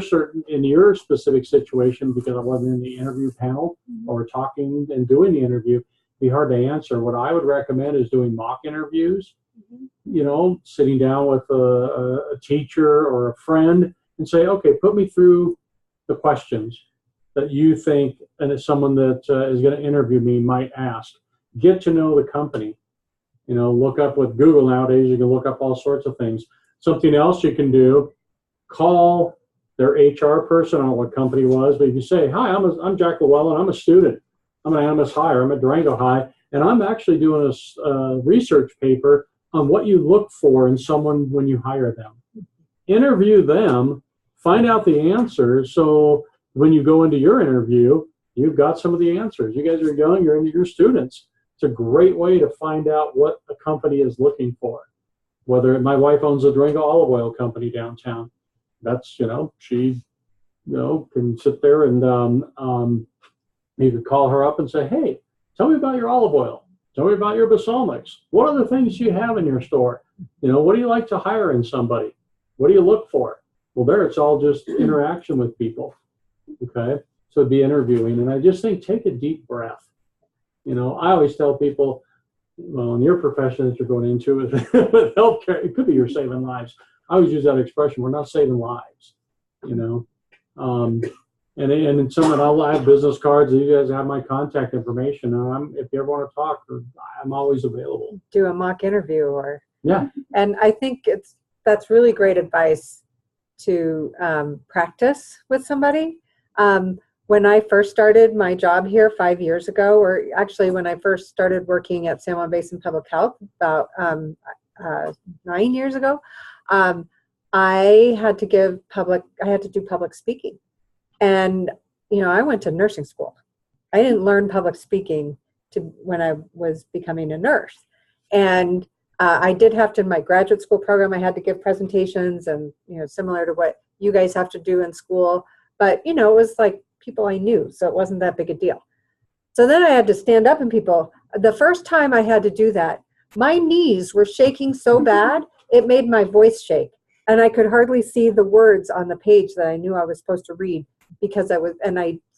[SPEAKER 1] specific situation, because I wasn't in the interview panel or talking and doing the interview, it'd be hard to answer. What I would recommend is doing mock interviews, sitting down with a teacher or a friend and say, okay, put me through the questions that you think and it's someone that is going to interview me might ask. Get to know the company. Look up with Google nowadays. You can look up all sorts of things. Something else you can do, call their HR person. I don't know what company it was, but if you say, hi, I'm Jack Llewellyn. I'm a student. I'm an Animas High. I'm at Durango High, and I'm actually doing a research paper on what you look for in someone when you hire them. Interview them, find out the answers, so when you go into your interview, you've got some of the answers. You guys are young, you're students. It's a great way to find out what a company is looking for. Whether my wife owns a Durango olive oil company downtown. That's, she, can sit there and you could call her up and say, hey, tell me about your olive oil. Tell me about your balsamics. What other things do you have in your store? What do you like to hire in somebody? What do you look for? Well, there it's all just interaction with people. Okay, so it'd be interviewing, and I just think take a deep breath. You know, I always tell people, well, in your profession that you're going into with healthcare, it could be you're saving lives. I always use that expression. We're not saving lives. You know, and in some of I have business cards. You guys have my contact information. If you ever want to talk, I'm always available.
[SPEAKER 2] Do a mock interview or
[SPEAKER 1] yeah.
[SPEAKER 2] And I think that's really great advice to practice with somebody. When I first started my job here 5 years ago, or actually when I first started working at San Juan Basin Public Health about 9 years ago, I had to do public speaking. And, you know, I went to nursing school. I didn't learn public speaking when I was becoming a nurse. And I did have to, in my graduate school program, I had to give presentations and, you know, similar to what you guys have to do in school. But, you know, it was like people I knew, so it wasn't that big a deal. So then I had to stand up and people, the first time I had to do that, my knees were shaking so bad, it made my voice shake. And I could hardly see the words on the page that I knew I was supposed to read because I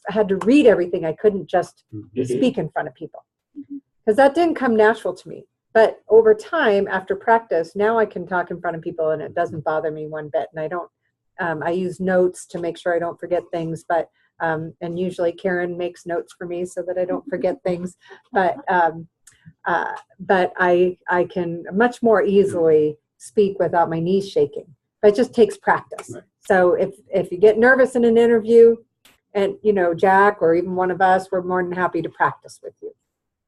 [SPEAKER 2] had to read everything. I couldn't just speak in front of people because that didn't come natural to me. But over time, after practice, now I can talk in front of people and it doesn't bother me one bit. And I don't, I use notes to make sure I don't forget things, but, and usually Karen makes notes for me so that I don't forget things. But I can much more easily speak without my knees shaking. But it just takes practice. Right. So if you get nervous in an interview, and you know, Jack or even one of us, we're more than happy to practice with you.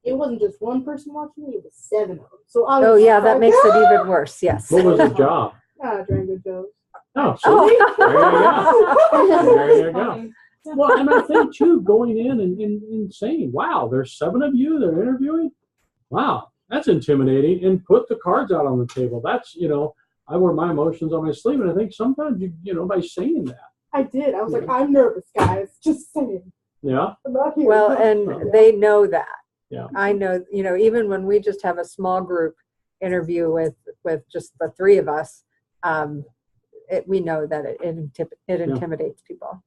[SPEAKER 11] It wasn't just one person watching me; it was 7 of them. So
[SPEAKER 2] oh yeah, that makes it even worse. Yes.
[SPEAKER 1] What was his job?
[SPEAKER 11] Durango Joe's.
[SPEAKER 1] Oh, so there you go. Well, and I think too, going in and saying, "Wow, there's 7 of you that are interviewing. Wow, that's intimidating." And put the cards out on the table. That's, you know, I wear my emotions on my sleeve, and I think sometimes you know, by saying that.
[SPEAKER 11] I did. I was like, I'm nervous, guys. Just saying.
[SPEAKER 1] Yeah.
[SPEAKER 11] I'm not here.
[SPEAKER 2] Well, and they know that.
[SPEAKER 1] Yeah.
[SPEAKER 2] I know, you know, even when we just have a small group interview with just the 3 of us, we know that it intimidates people.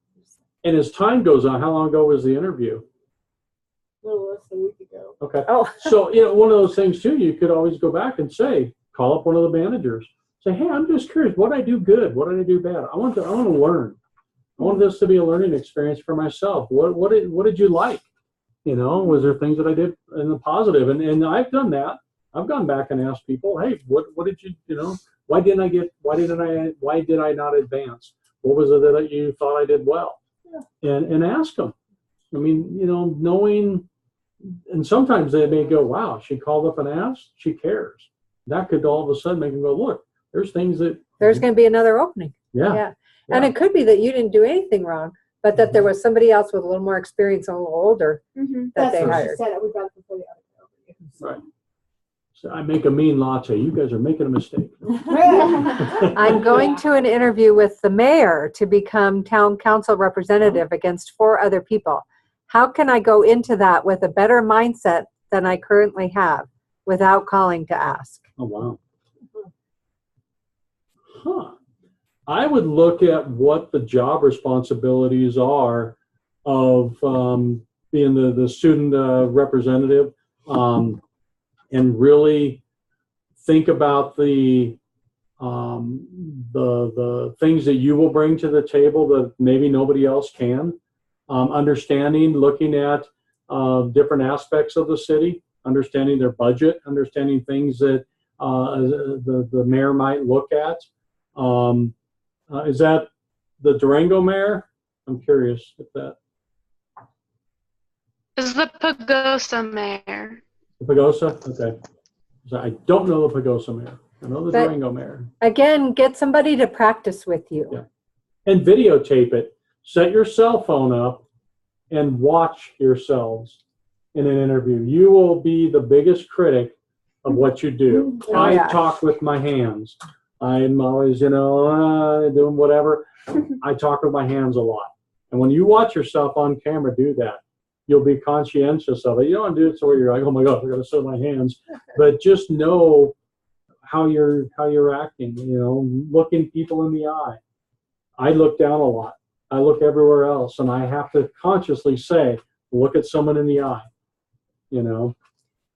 [SPEAKER 1] And as time goes on, how long ago was the interview?
[SPEAKER 11] A little less than a week ago.
[SPEAKER 1] Okay.
[SPEAKER 2] Oh.
[SPEAKER 1] So, you know, one of those things too, you could always go back and say, call up one of the managers. Say, hey, I'm just curious, what did I do good? What did I do bad? I want to learn. I want this to be a learning experience for myself. What did you like? You know, was there things that I did in the positive? And I've done that. I've gone back and asked people, hey, what did you know, why did I not advance? What was it that you thought I did well? Yeah. And ask them. I mean, you know, knowing, and sometimes they may go, wow, she called up and asked, she cares. That could all of a sudden make them go, look, there's things that.
[SPEAKER 2] There's going to be another opening.
[SPEAKER 1] Yeah.
[SPEAKER 2] And it could be that you didn't do anything wrong, but that there was somebody else with a little more experience and a little older that they hired.
[SPEAKER 11] She said it. We got it before the other.
[SPEAKER 1] Right. So I make a mean latte. You guys are making a mistake.
[SPEAKER 2] I'm going to an interview with the mayor to become town council representative against 4 other people. How can I go into that with a better mindset than I currently have without calling to ask?
[SPEAKER 1] Oh, wow. Huh. I would look at what the job responsibilities are of being the student representative, and really think about the things that you will bring to the table that maybe nobody else can. Understanding, looking at different aspects of the city, understanding their budget, understanding things that the mayor might look at. Is that the Durango mayor? I'm curious if that.
[SPEAKER 4] Is the Pagosa mayor?
[SPEAKER 1] The Pagosa? Okay. So I don't know the Pagosa mayor. I know the Durango mayor.
[SPEAKER 2] Again, get somebody to practice with you.
[SPEAKER 1] Yeah. And videotape it. Set your cell phone up and watch yourselves in an interview. You will be the biggest critic of what you do. I talk with my hands. I'm always, you know, doing whatever. I talk with my hands a lot. And when you watch yourself on camera do that, you'll be conscientious of it. You don't want to do it so where you're like, oh my God, I got to show my hands. But just know how you're acting, you know, looking people in the eye. I look down a lot. I look everywhere else, and I have to consciously say, look at someone in the eye. You know,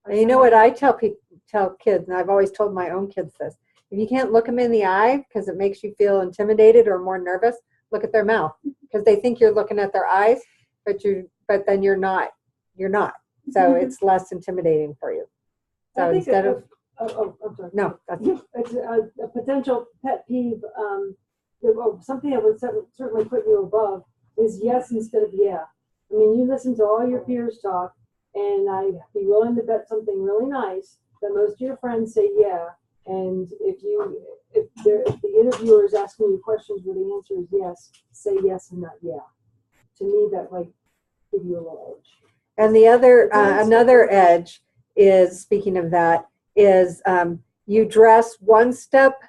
[SPEAKER 2] And you know what I tell tell kids, and I've always told my own kids this: if you can't look them in the eye because it makes you feel intimidated or more nervous, look at their mouth, because they think you're looking at their eyes, but then you're not. You're not. So it's less intimidating for you. So
[SPEAKER 3] I think
[SPEAKER 2] instead of
[SPEAKER 3] I'm sorry.
[SPEAKER 2] no, that's
[SPEAKER 3] It's a potential pet peeve, something that would certainly put you above is yes instead of yeah. I mean, you listen to all your peers talk, and I'd be willing to bet something really nice that most of your friends say yeah. And if the interviewer is asking you questions where the answer is yes, say yes and not yeah. To me, that might give you a little edge.
[SPEAKER 2] And the other, another edge is, speaking of that, is you dress one step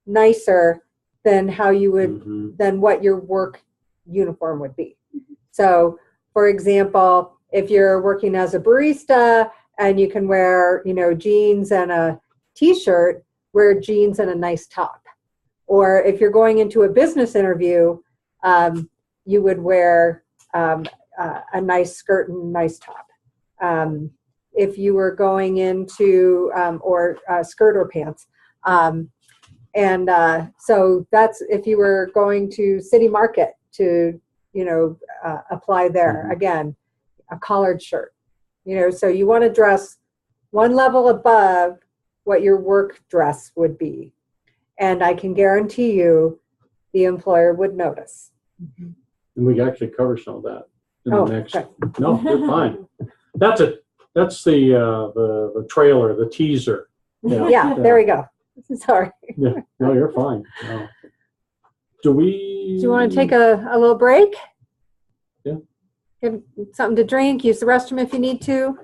[SPEAKER 2] nicer than how you would, than what your work uniform would be. So, for example, if you're working as a barista and you can wear, jeans and a t-shirt, wear jeans and a nice top. Or if you're going into a business interview, you would wear a nice skirt and nice top. If you were going into, or skirt or pants. So that's if you were going to City Market to, apply there. Again, a collared shirt. So you want to dress one level above what your work dress would be. And I can guarantee you the employer would notice.
[SPEAKER 1] and we actually cover some of that in the next.
[SPEAKER 2] Okay.
[SPEAKER 1] No, you're fine. That's the trailer, the teaser.
[SPEAKER 2] Yeah, there we go. Sorry.
[SPEAKER 1] Yeah, no, you're fine. No. Do
[SPEAKER 2] you want to take a little break?
[SPEAKER 1] Yeah.
[SPEAKER 2] Get something to drink, use the restroom if you need to.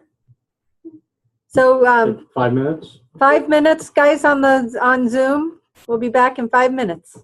[SPEAKER 2] So
[SPEAKER 1] take 5 minutes?
[SPEAKER 2] 5 minutes, guys, on Zoom. We'll be back in 5 minutes.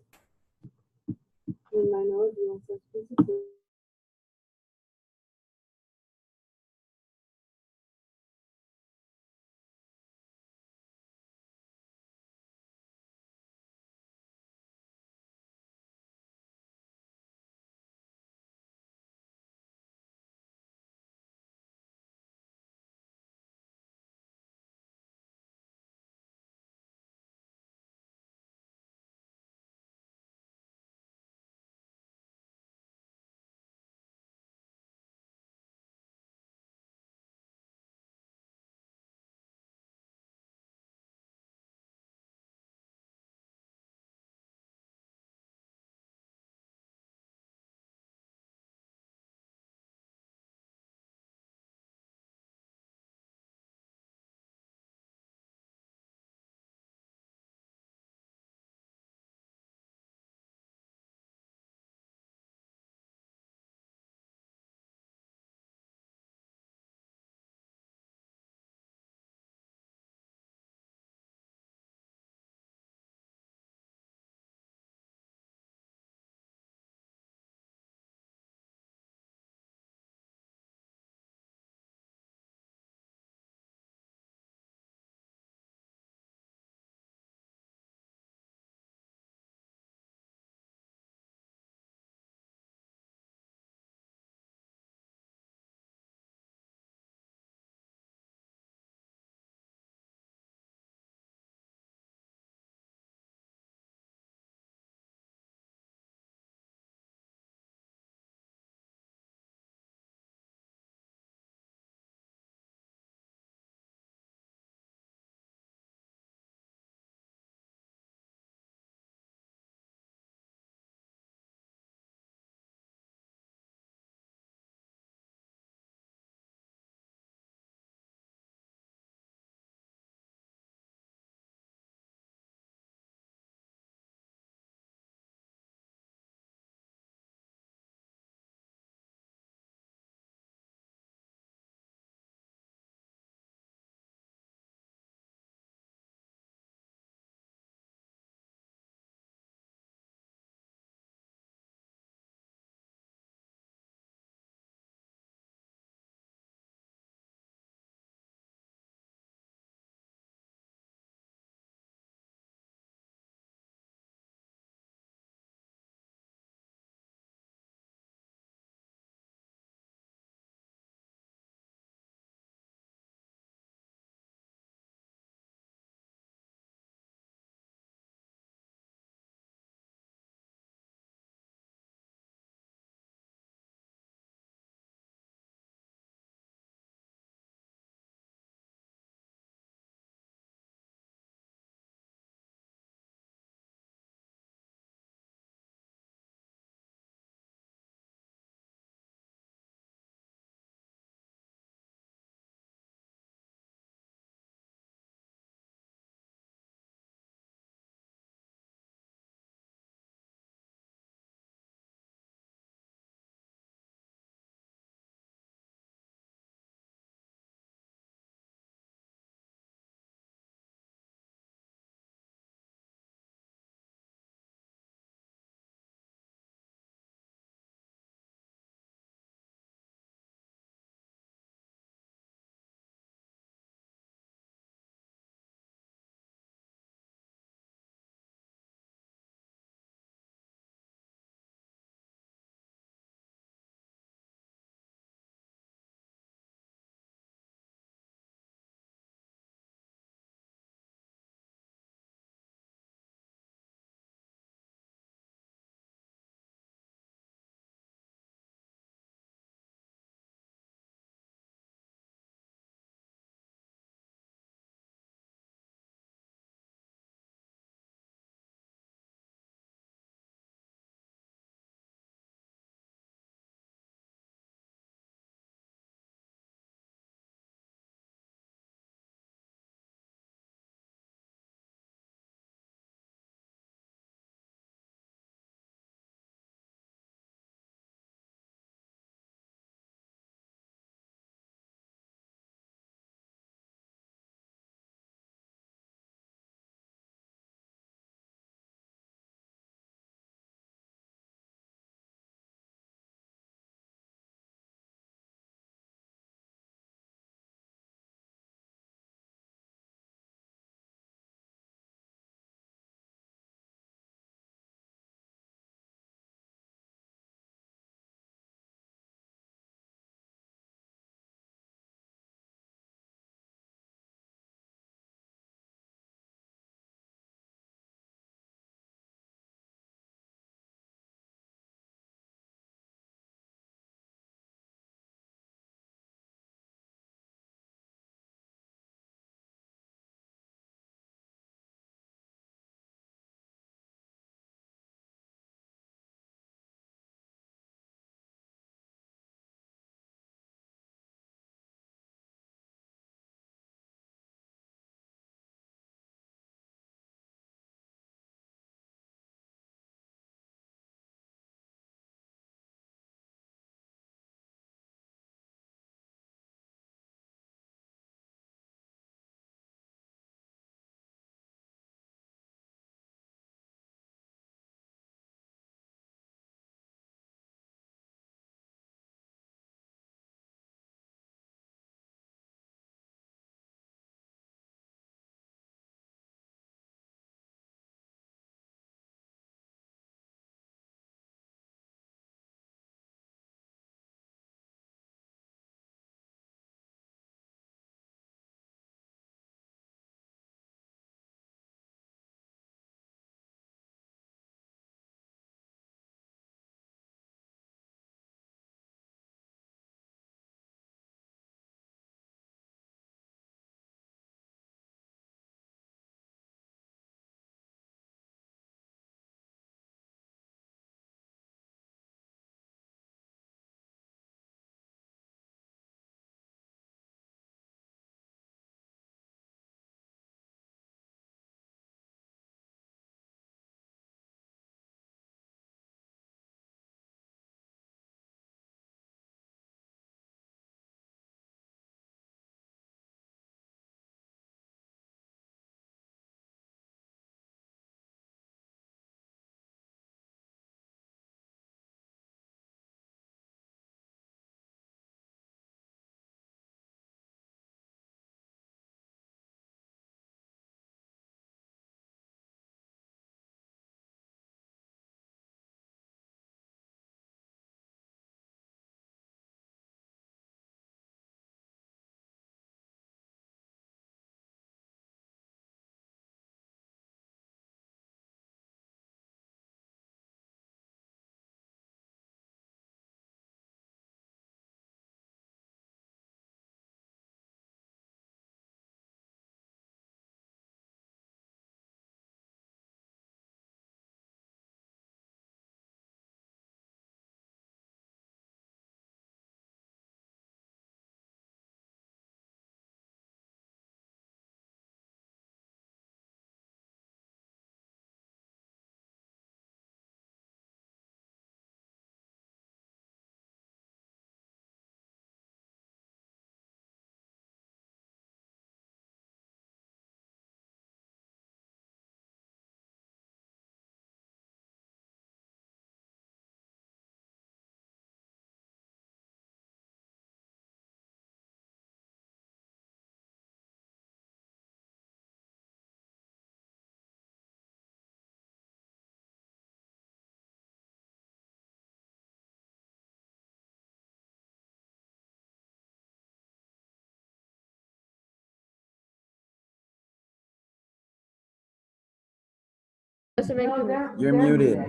[SPEAKER 10] You're muted.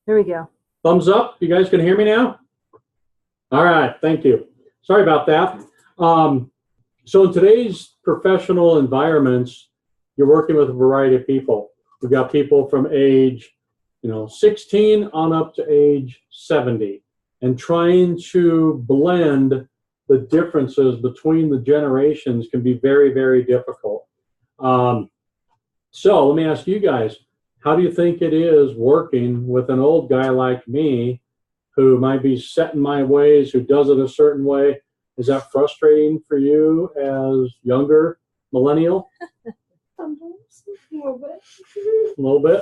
[SPEAKER 2] There we go.
[SPEAKER 1] Thumbs up. You guys can hear me now? All right. Thank you. Sorry about that. So in today's professional environments, you're working with a variety of people. We've got people from age, 16 on up to age 70, and trying to blend the differences between the generations can be very, very difficult. So let me ask you guys, how do you think it is working with an old guy like me who might be set in my ways, who does it a certain way? Is that frustrating for you as younger millennial?
[SPEAKER 11] Sometimes. A little bit.
[SPEAKER 1] A little bit?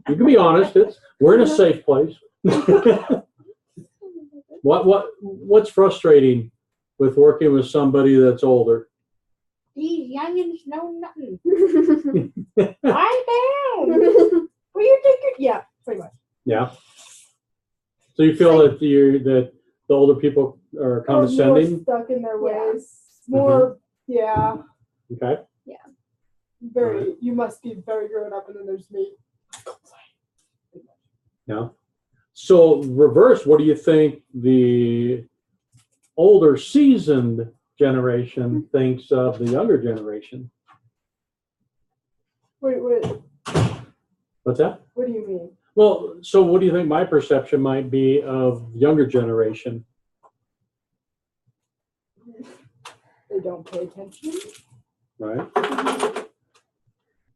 [SPEAKER 1] You can be honest. We're in a safe place. What's frustrating with working with somebody that's older?
[SPEAKER 11] These youngins know nothing. I'm down. Will you take it? Yeah, pretty much.
[SPEAKER 1] Yeah. So you feel that the older people are condescending?
[SPEAKER 11] More stuck in their ways. More, yeah.
[SPEAKER 1] Okay.
[SPEAKER 5] Yeah.
[SPEAKER 11] Very. You must be very grown up, and then there's me.
[SPEAKER 1] Yeah. So reverse, what do you think the older seasoned generation thinks of the younger generation?
[SPEAKER 11] Wait.
[SPEAKER 1] What's that?
[SPEAKER 11] What do you mean?
[SPEAKER 1] Well, so what do you think my perception might be of younger generation?
[SPEAKER 11] They don't pay attention.
[SPEAKER 1] Right.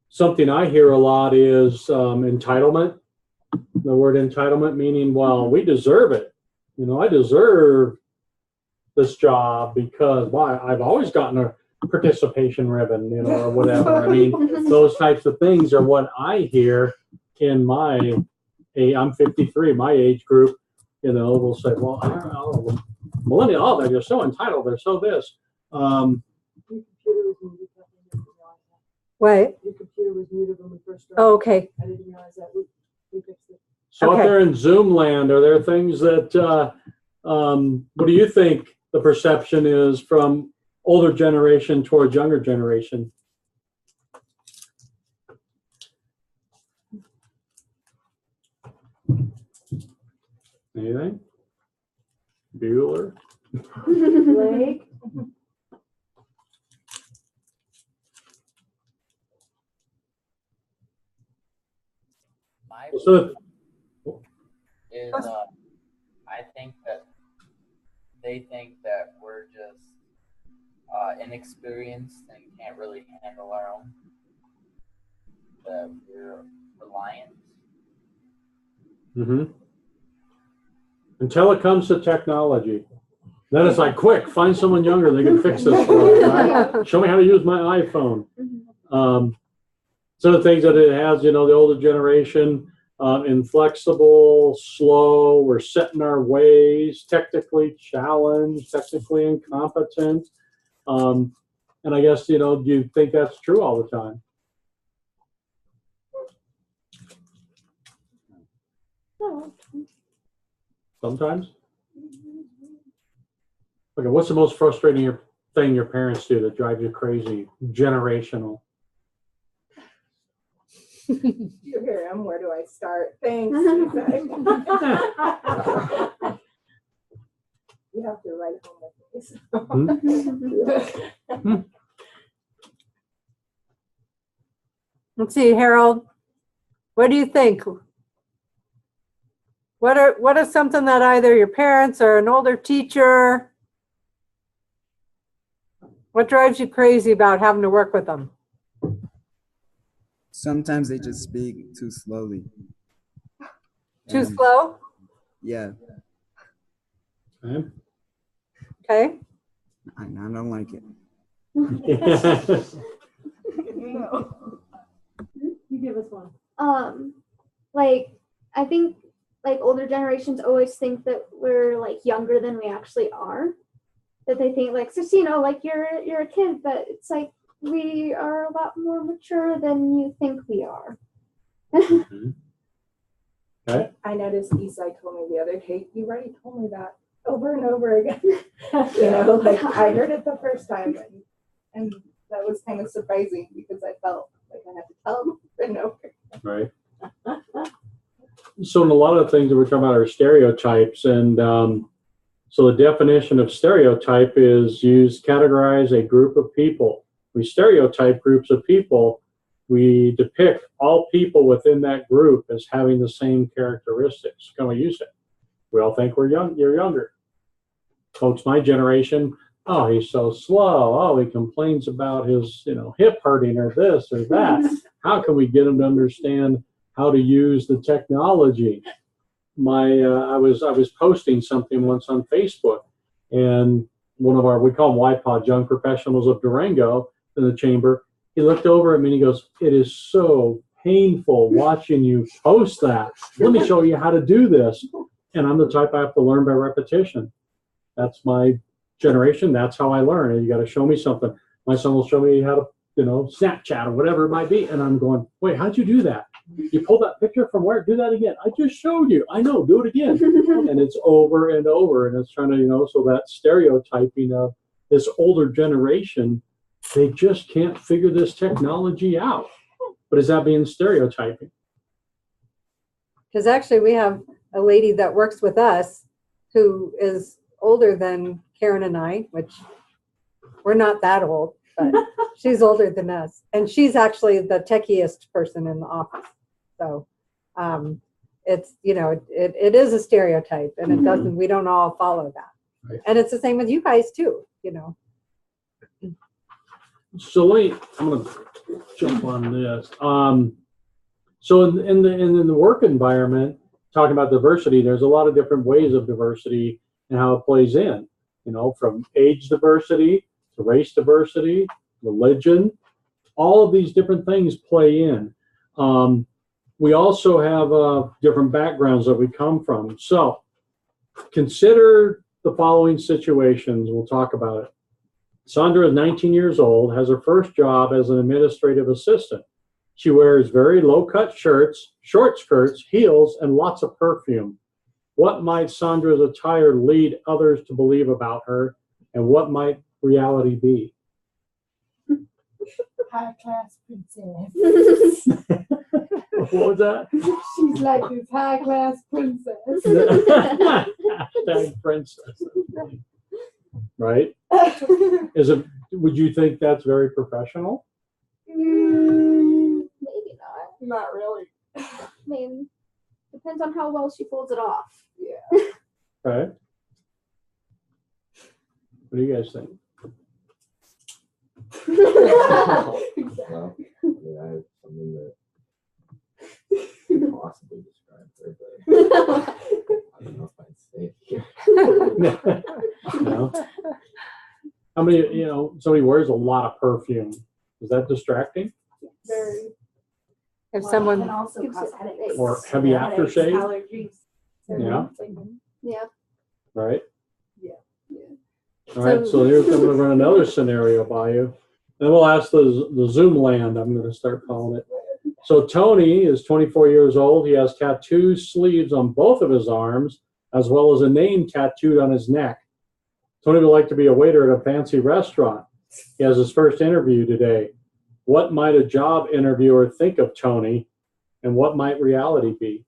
[SPEAKER 1] Something I hear a lot is entitlement. The word entitlement meaning, well, we deserve it. I deserve this job because I've always gotten a participation ribbon, or whatever. I mean, those types of things are what I hear in I'm 53, my age group, will say, well, millennial, they're just so entitled, they're so this.
[SPEAKER 2] What?
[SPEAKER 3] Your computer was muted when we first started.
[SPEAKER 2] Oh, okay.
[SPEAKER 3] I didn't realize that. We fixed it.
[SPEAKER 1] So
[SPEAKER 2] Okay.
[SPEAKER 1] if they're in Zoom land, are there things that, what do you think the perception is from older generation towards younger generation? Anything? Bueller?
[SPEAKER 3] Blake?
[SPEAKER 8] My
[SPEAKER 1] So,
[SPEAKER 8] is I think that they think that we're just inexperienced and can't really handle our own. That we're reliant.
[SPEAKER 1] mm-hmm. Until it comes to technology. Then it's like, quick, find someone younger, they can fix this for me, right? Show me how to use my iPhone. Some of the things that it has, the older generation, inflexible, slow, we're set in our ways, technically challenged, technically incompetent. And I guess, do you think that's true all the time? Sometimes? Okay, what's the most frustrating thing your parents do that drives you crazy? Generational.
[SPEAKER 11] Here I am. Where do I start? Thanks. You have to write home with me.
[SPEAKER 2] Let's see, Harold. What do you think? What is something that either your parents or an older teacher, what drives you crazy about having to work with them?
[SPEAKER 10] Sometimes they just speak too slowly.
[SPEAKER 2] Too slow?
[SPEAKER 10] Yeah.
[SPEAKER 1] Okay.
[SPEAKER 2] Okay.
[SPEAKER 10] I don't like it.
[SPEAKER 3] You give us one.
[SPEAKER 5] I think older generations always think that we're younger than we actually are. That they think you're a kid, but it's we are a lot more mature than you think we are.
[SPEAKER 1] Mm-hmm. Okay.
[SPEAKER 11] I noticed Isai told me the other day, you already told me that over and over again. You know, like I heard it the first time, and that was kind of surprising because I felt like I had to tell them over and over.
[SPEAKER 1] Right. So in a lot of things that we're talking about are stereotypes, and so the definition of stereotype is categorize a group of people. We stereotype groups of people. We depict all people within that group as having the same characteristics. Can we use it? We all think we're young. You're younger. Folks, my generation. Oh, he's so slow. Oh, he complains about his, hip hurting or this or that. How can we get him to understand how to use the technology? I was posting something once on Facebook, and one of we call them YPOD, Young Professionals of Durango, in the chamber. He looked over at me and he goes, "It is so painful watching you post that. Let me show you how to do this." And I'm the type I have to learn by repetition. That's my generation. That's how I learn. And you got to show me something. My son will show me how to, Snapchat or whatever it might be. And I'm going, "Wait, how'd you do that? You pulled that picture from where? Do that again." "I just showed you." "I know, do it again." And it's over and over. And it's trying to, so that stereotyping of this older generation, they just can't figure this technology out. But is that being stereotyping?
[SPEAKER 2] Because actually we have a lady that works with us who is older than Karen and I, which we're not that old, but she's older than us. And she's actually the techiest person in the office. So it's, it is a stereotype, and it doesn't, we don't all follow that.
[SPEAKER 1] Right.
[SPEAKER 2] And it's the same with you guys too,
[SPEAKER 1] So I'm going to jump on this. So in the work environment, talking about diversity, there's a lot of different ways of diversity and how it plays in, from age diversity to race diversity, religion, all of these different things play in. We also have different backgrounds that we come from. So consider the following situations. We'll talk about it. Sandra is 19 years old, has her first job as an administrative assistant. She wears very low-cut shirts, short skirts, heels, and lots of perfume. What might Sandra's attire lead others to believe about her, and what might reality be?
[SPEAKER 11] High class princess.
[SPEAKER 1] What was that?
[SPEAKER 11] She's like this high class princess.
[SPEAKER 1] Hashtag princess. Right? Would you think that's very professional?
[SPEAKER 5] Maybe not.
[SPEAKER 11] Not really.
[SPEAKER 5] I mean, depends on how well she pulls it off.
[SPEAKER 11] Yeah.
[SPEAKER 1] Okay. What do you guys think?
[SPEAKER 7] Well, I have something that could possibly describe her, but I don't know if I'd say it here.
[SPEAKER 1] No. How many, somebody wears a lot of perfume. Is that distracting?
[SPEAKER 11] Very.
[SPEAKER 2] If someone,
[SPEAKER 3] And also
[SPEAKER 5] Gives it
[SPEAKER 3] cosmetics.
[SPEAKER 5] headaches.
[SPEAKER 1] Or heavy
[SPEAKER 3] Headaches,
[SPEAKER 1] aftershave?
[SPEAKER 3] Allergies.
[SPEAKER 1] Yeah.
[SPEAKER 5] Yeah.
[SPEAKER 1] Right?
[SPEAKER 11] Yeah.
[SPEAKER 1] All right, so here's, I'm going to run another scenario by you. Then we'll ask the Zoom land, I'm going to start calling it. So Tony is 24 years old. He has tattoo sleeves on both of his arms, as well as a name tattooed on his neck. Tony would like to be a waiter at a fancy restaurant. He has his first interview today. What might a job interviewer think of Tony, and what might reality be?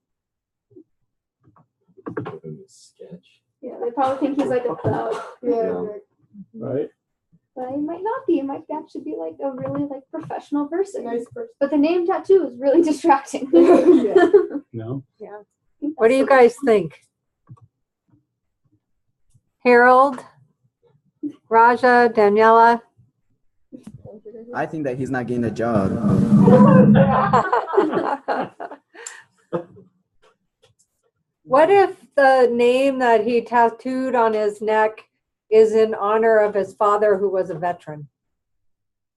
[SPEAKER 7] Give him a sketch.
[SPEAKER 5] Yeah, they probably think he's like a clown.
[SPEAKER 11] Yeah.
[SPEAKER 1] Right?
[SPEAKER 5] But he might not be. He might actually be like a really professional person.
[SPEAKER 11] Nice person.
[SPEAKER 5] But the name tattoo is really distracting.
[SPEAKER 11] Yeah.
[SPEAKER 1] No?
[SPEAKER 2] what do you guys think? Harold, Raja, Daniela?
[SPEAKER 10] I think that he's not getting a job.
[SPEAKER 2] What if the name that he tattooed on his neck is in honor of his father who was a veteran?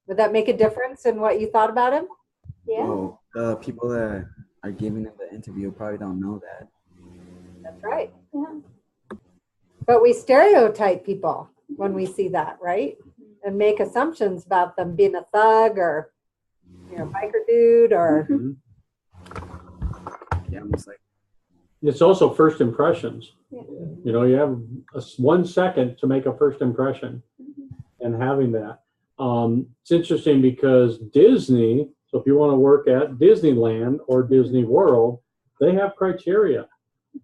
[SPEAKER 2] Would that make a difference in what you thought about him?
[SPEAKER 5] Yeah.
[SPEAKER 10] Well, the people that are giving him the interview probably don't know that.
[SPEAKER 2] That's right.
[SPEAKER 5] Yeah.
[SPEAKER 2] But we stereotype people when we see that, right? And make assumptions about them being a thug or, biker dude or.
[SPEAKER 1] Mhm.
[SPEAKER 10] Yeah, almost like
[SPEAKER 1] It's also first impressions. You know, you have 1 second to make a first impression, and having that. It's interesting because Disney, so if you want to work at Disneyland or Disney World, they have criteria.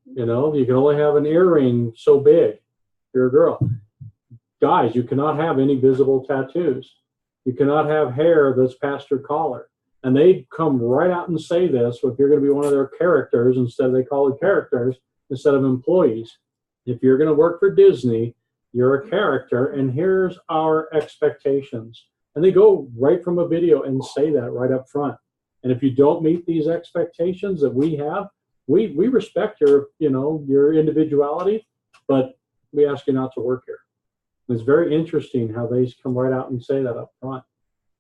[SPEAKER 1] You know, you can only have an earring so big if you're a girl. Guys, you cannot have any visible tattoos. You cannot have hair that's past your collar. And they come right out and say this, if you're going to be one of their characters, instead they call it characters, instead of employees. If you're going to work for Disney, you're a character, and here's our expectations. And they go right from a video and say that right up front. And if you don't meet these expectations that we have, we respect your, you know, your individuality, but we ask you not to work here. It's very interesting how they come right out and say that up front.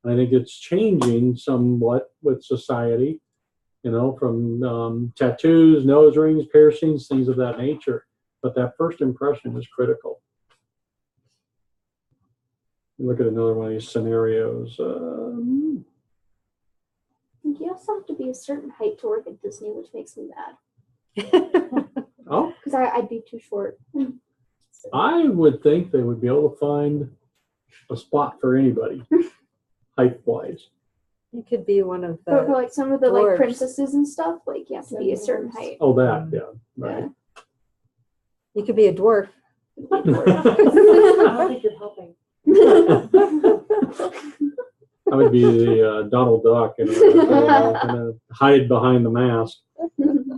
[SPEAKER 1] And I think it's changing somewhat with society, you know, from tattoos, nose rings, piercings, things of that nature. But that first impression is critical. Look at another one of these scenarios.
[SPEAKER 5] You also have to be a certain height to work at Disney, which makes me mad.
[SPEAKER 1] Oh,
[SPEAKER 5] Because I'd be too short.
[SPEAKER 1] I would think they would be able to find a spot for anybody, height-wise.
[SPEAKER 2] You could be one of
[SPEAKER 5] But for
[SPEAKER 2] the,
[SPEAKER 5] like some of the like
[SPEAKER 2] dwarves.
[SPEAKER 5] princesses and stuff, like you have to be a certain height.
[SPEAKER 1] Oh, that, yeah, right.
[SPEAKER 2] you could be a dwarf.
[SPEAKER 3] I don't think you're helping.
[SPEAKER 1] I would be the Donald Duck and hide behind the mask.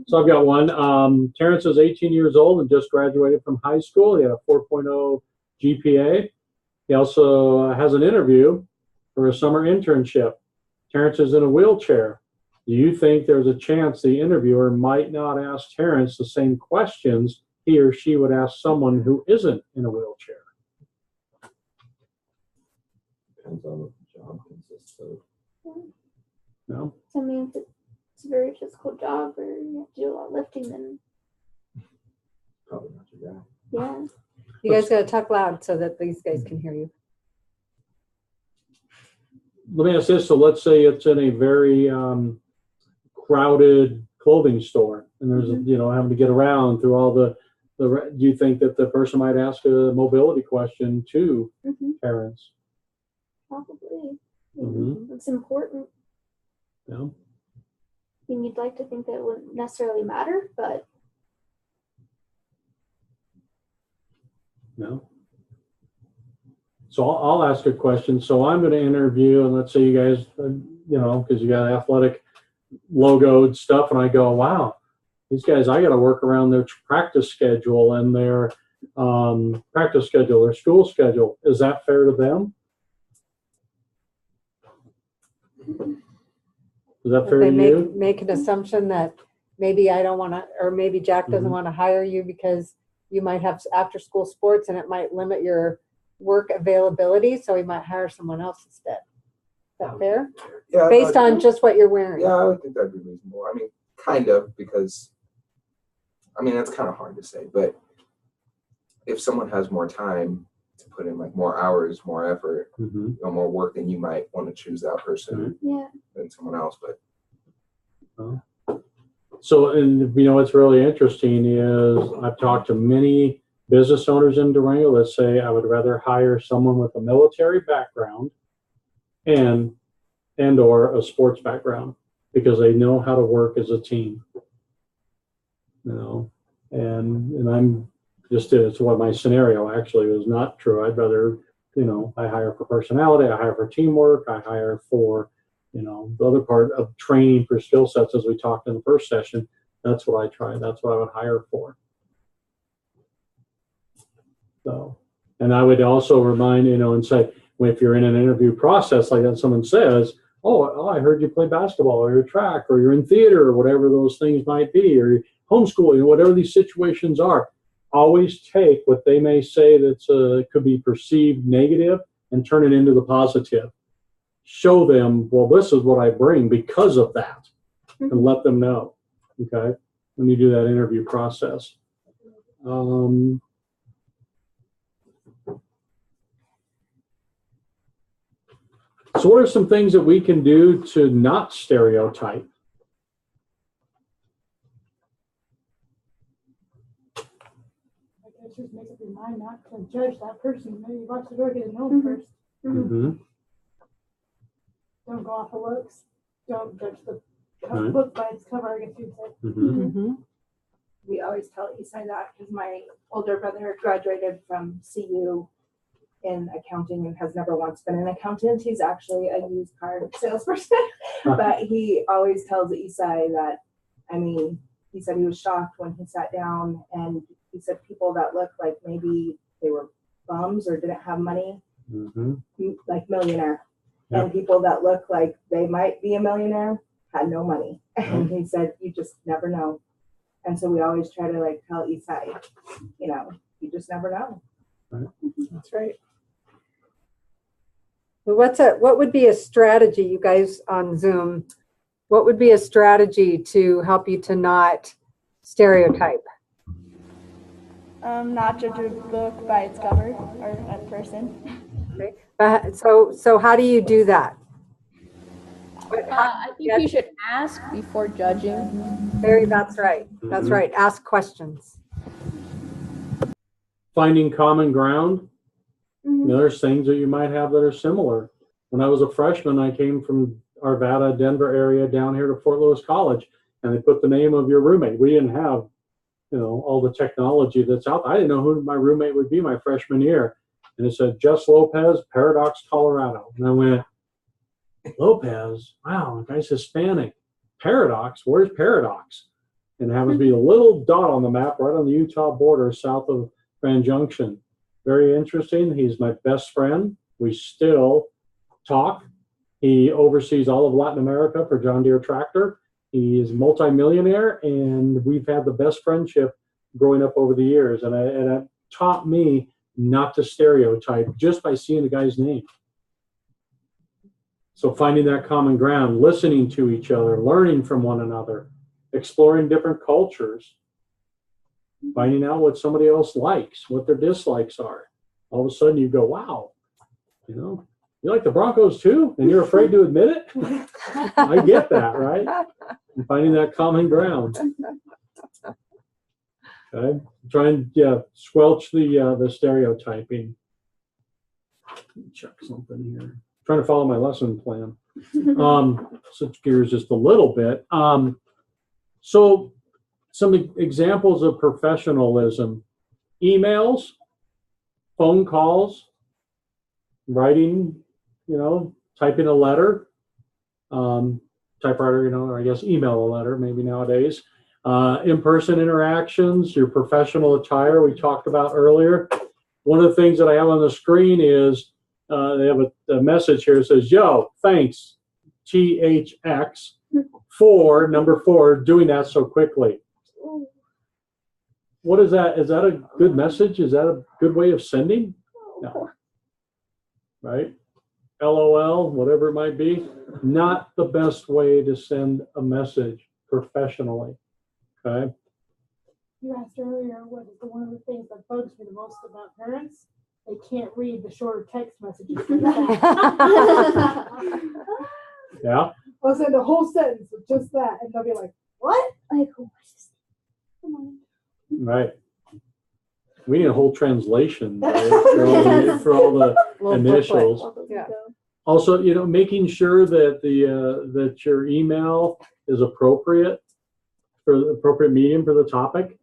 [SPEAKER 1] So I've got one. Terrence is 18 years old and just graduated from high school. He had a 4.0 GPA. He also has an interview for a summer internship. Terrence is in a wheelchair. Do you think there's a chance the interviewer might not ask Terrence the same questions he or she would ask someone who isn't in a wheelchair?
[SPEAKER 7] Depends on what the job consists of.
[SPEAKER 1] No?
[SPEAKER 5] I mean, if it's a very physical job or you have to do a lot of lifting, then
[SPEAKER 7] Probably not your guy.
[SPEAKER 5] yeah.
[SPEAKER 2] You guys got to talk loud so that these guys can hear you.
[SPEAKER 1] Let me ask this. So let's say it's in a very crowded clothing store and there's, you know, having to get around through all the do you think that the person might ask a mobility question to parents?
[SPEAKER 5] Probably.
[SPEAKER 1] Mhm.
[SPEAKER 5] It's important.
[SPEAKER 1] Yeah.
[SPEAKER 5] I mean, you'd like to think that it wouldn't necessarily matter, but
[SPEAKER 1] No. So I'll ask a question. So I'm going to interview, and let's say you guys, you know, because you got athletic logoed stuff, and I go, wow, these guys, I got to work around their practice schedule and their their school schedule. Is that fair to them? Is that fair
[SPEAKER 2] If
[SPEAKER 1] to
[SPEAKER 2] they
[SPEAKER 1] you?
[SPEAKER 2] make an assumption that maybe I don't want to, or maybe Jack doesn't want to hire you because you might have after school sports and it might limit your work availability, so he might hire someone else instead. Is that fair?
[SPEAKER 7] Yeah,
[SPEAKER 2] Based on just what you're wearing.
[SPEAKER 7] Yeah, I would think that'd be reasonable. I mean, kind of, because I mean that's kind of hard to say, but if someone has more time to put in like more hours, more effort, you know, more work, then you might want to choose that person than someone else. But
[SPEAKER 1] So, and you know, what's really interesting is I've talked to many business owners in Durango that say I would rather hire someone with a military background and or a sports background because they know how to work as a team. You know, and I'm just, it's what my scenario actually was not true. I'd rather, you know, I hire for personality, I hire for teamwork, I hire for, you know, the other part of training for skill sets, as we talked in the first session. That's what I try. That's what I would hire for. So, and I would also remind, you know, and say, if you're in an interview process like that, someone says, oh, I heard you play basketball or you're track or you're in theater or whatever those things might be, or homeschooling, whatever these situations are, always take what they may say that's could be perceived negative and turn it into the positive. Show them, well, this is what I bring because of that, and let them know, okay, when you do that interview process. So what are some things that we can do to not stereotype?
[SPEAKER 3] to judge that person. You watch the door, get to know them first.
[SPEAKER 1] Mm-hmm.
[SPEAKER 3] Don't go off of looks. Don't judge the
[SPEAKER 1] Right.
[SPEAKER 3] book by its cover, I guess you'd say.
[SPEAKER 1] Mm-hmm.
[SPEAKER 11] We always tell Isai that because my older brother graduated from CU in accounting and has never once been an accountant. He's actually a used car salesperson, but he always tells Isai that, I mean, he said he was shocked when he sat down and he said people that looked like maybe they were bums or didn't have money,
[SPEAKER 1] Mm-hmm.
[SPEAKER 11] like millionaire,
[SPEAKER 1] Yeah.
[SPEAKER 11] and people that look like they might be a millionaire had no money. And he said, you just never know. And so we always try to like tell Isai, you know, you just never know.
[SPEAKER 2] That's right. But what would be a strategy, you guys on Zoom? What would be a strategy to help you to not stereotype?
[SPEAKER 11] Not judge a book by its cover or a person.
[SPEAKER 2] Okay. So how do you do that?
[SPEAKER 9] I think you should ask before judging.
[SPEAKER 2] That's right. That's
[SPEAKER 1] Mhm.
[SPEAKER 2] right. Ask questions.
[SPEAKER 1] Finding common ground. You know, there's things that you might have that are similar. When I was a freshman, I came from Arvada, Denver area down here to Fort Lewis College, and they put the name of your roommate. We didn't have, you know, all the technology that's out. I didn't know who my roommate would be my freshman year. And it said, Jess Lopez, Paradox, Colorado. And I went, Lopez? Wow, the guy's Hispanic. Paradox? Where's Paradox? And it happens to be a little dot on the map right on the Utah border south of Grand Junction. Very interesting. He's my best friend. We still talk. He oversees all of Latin America for John Deere Tractor. He is multimillionaire, and we've had the best friendship growing up over the years. And it taught me not to stereotype just by seeing the guy's name. So finding that common ground, listening to each other, learning from one another, exploring different cultures, finding out what somebody else likes, what their dislikes are. All of a sudden you go, wow, you know, you like the Broncos too? And you're afraid to admit it? I get that, right? And finding that common ground. Okay, try and squelch the stereotyping. Let me check something here. Trying to follow my lesson plan. Switch gears just a little bit. So some examples of professionalism: emails, phone calls, writing, you know, typing a letter, typewriter, you know, or I guess email a letter maybe nowadays. In-person interactions, your professional attire we talked about earlier. One of the things that I have on the screen is they have a message here that says, yo, thanks, THX, for number 4, doing that so quickly. What is that? Is that a good message? Is that a good way of sending? No. Right? LOL, whatever it might be. Not the best way to send a message professionally. Okay?
[SPEAKER 3] You asked earlier what is one of the things that bugs me the most about parents? They can't read the shorter text messages.
[SPEAKER 1] Yeah.
[SPEAKER 3] I'll send a whole sentence with just that, and they'll be like, "What?" Like,
[SPEAKER 1] Right. We need a whole translation, right, for all the initials.
[SPEAKER 2] Yeah.
[SPEAKER 1] Also, you know, making sure that that your email is appropriate for the appropriate medium for the topic.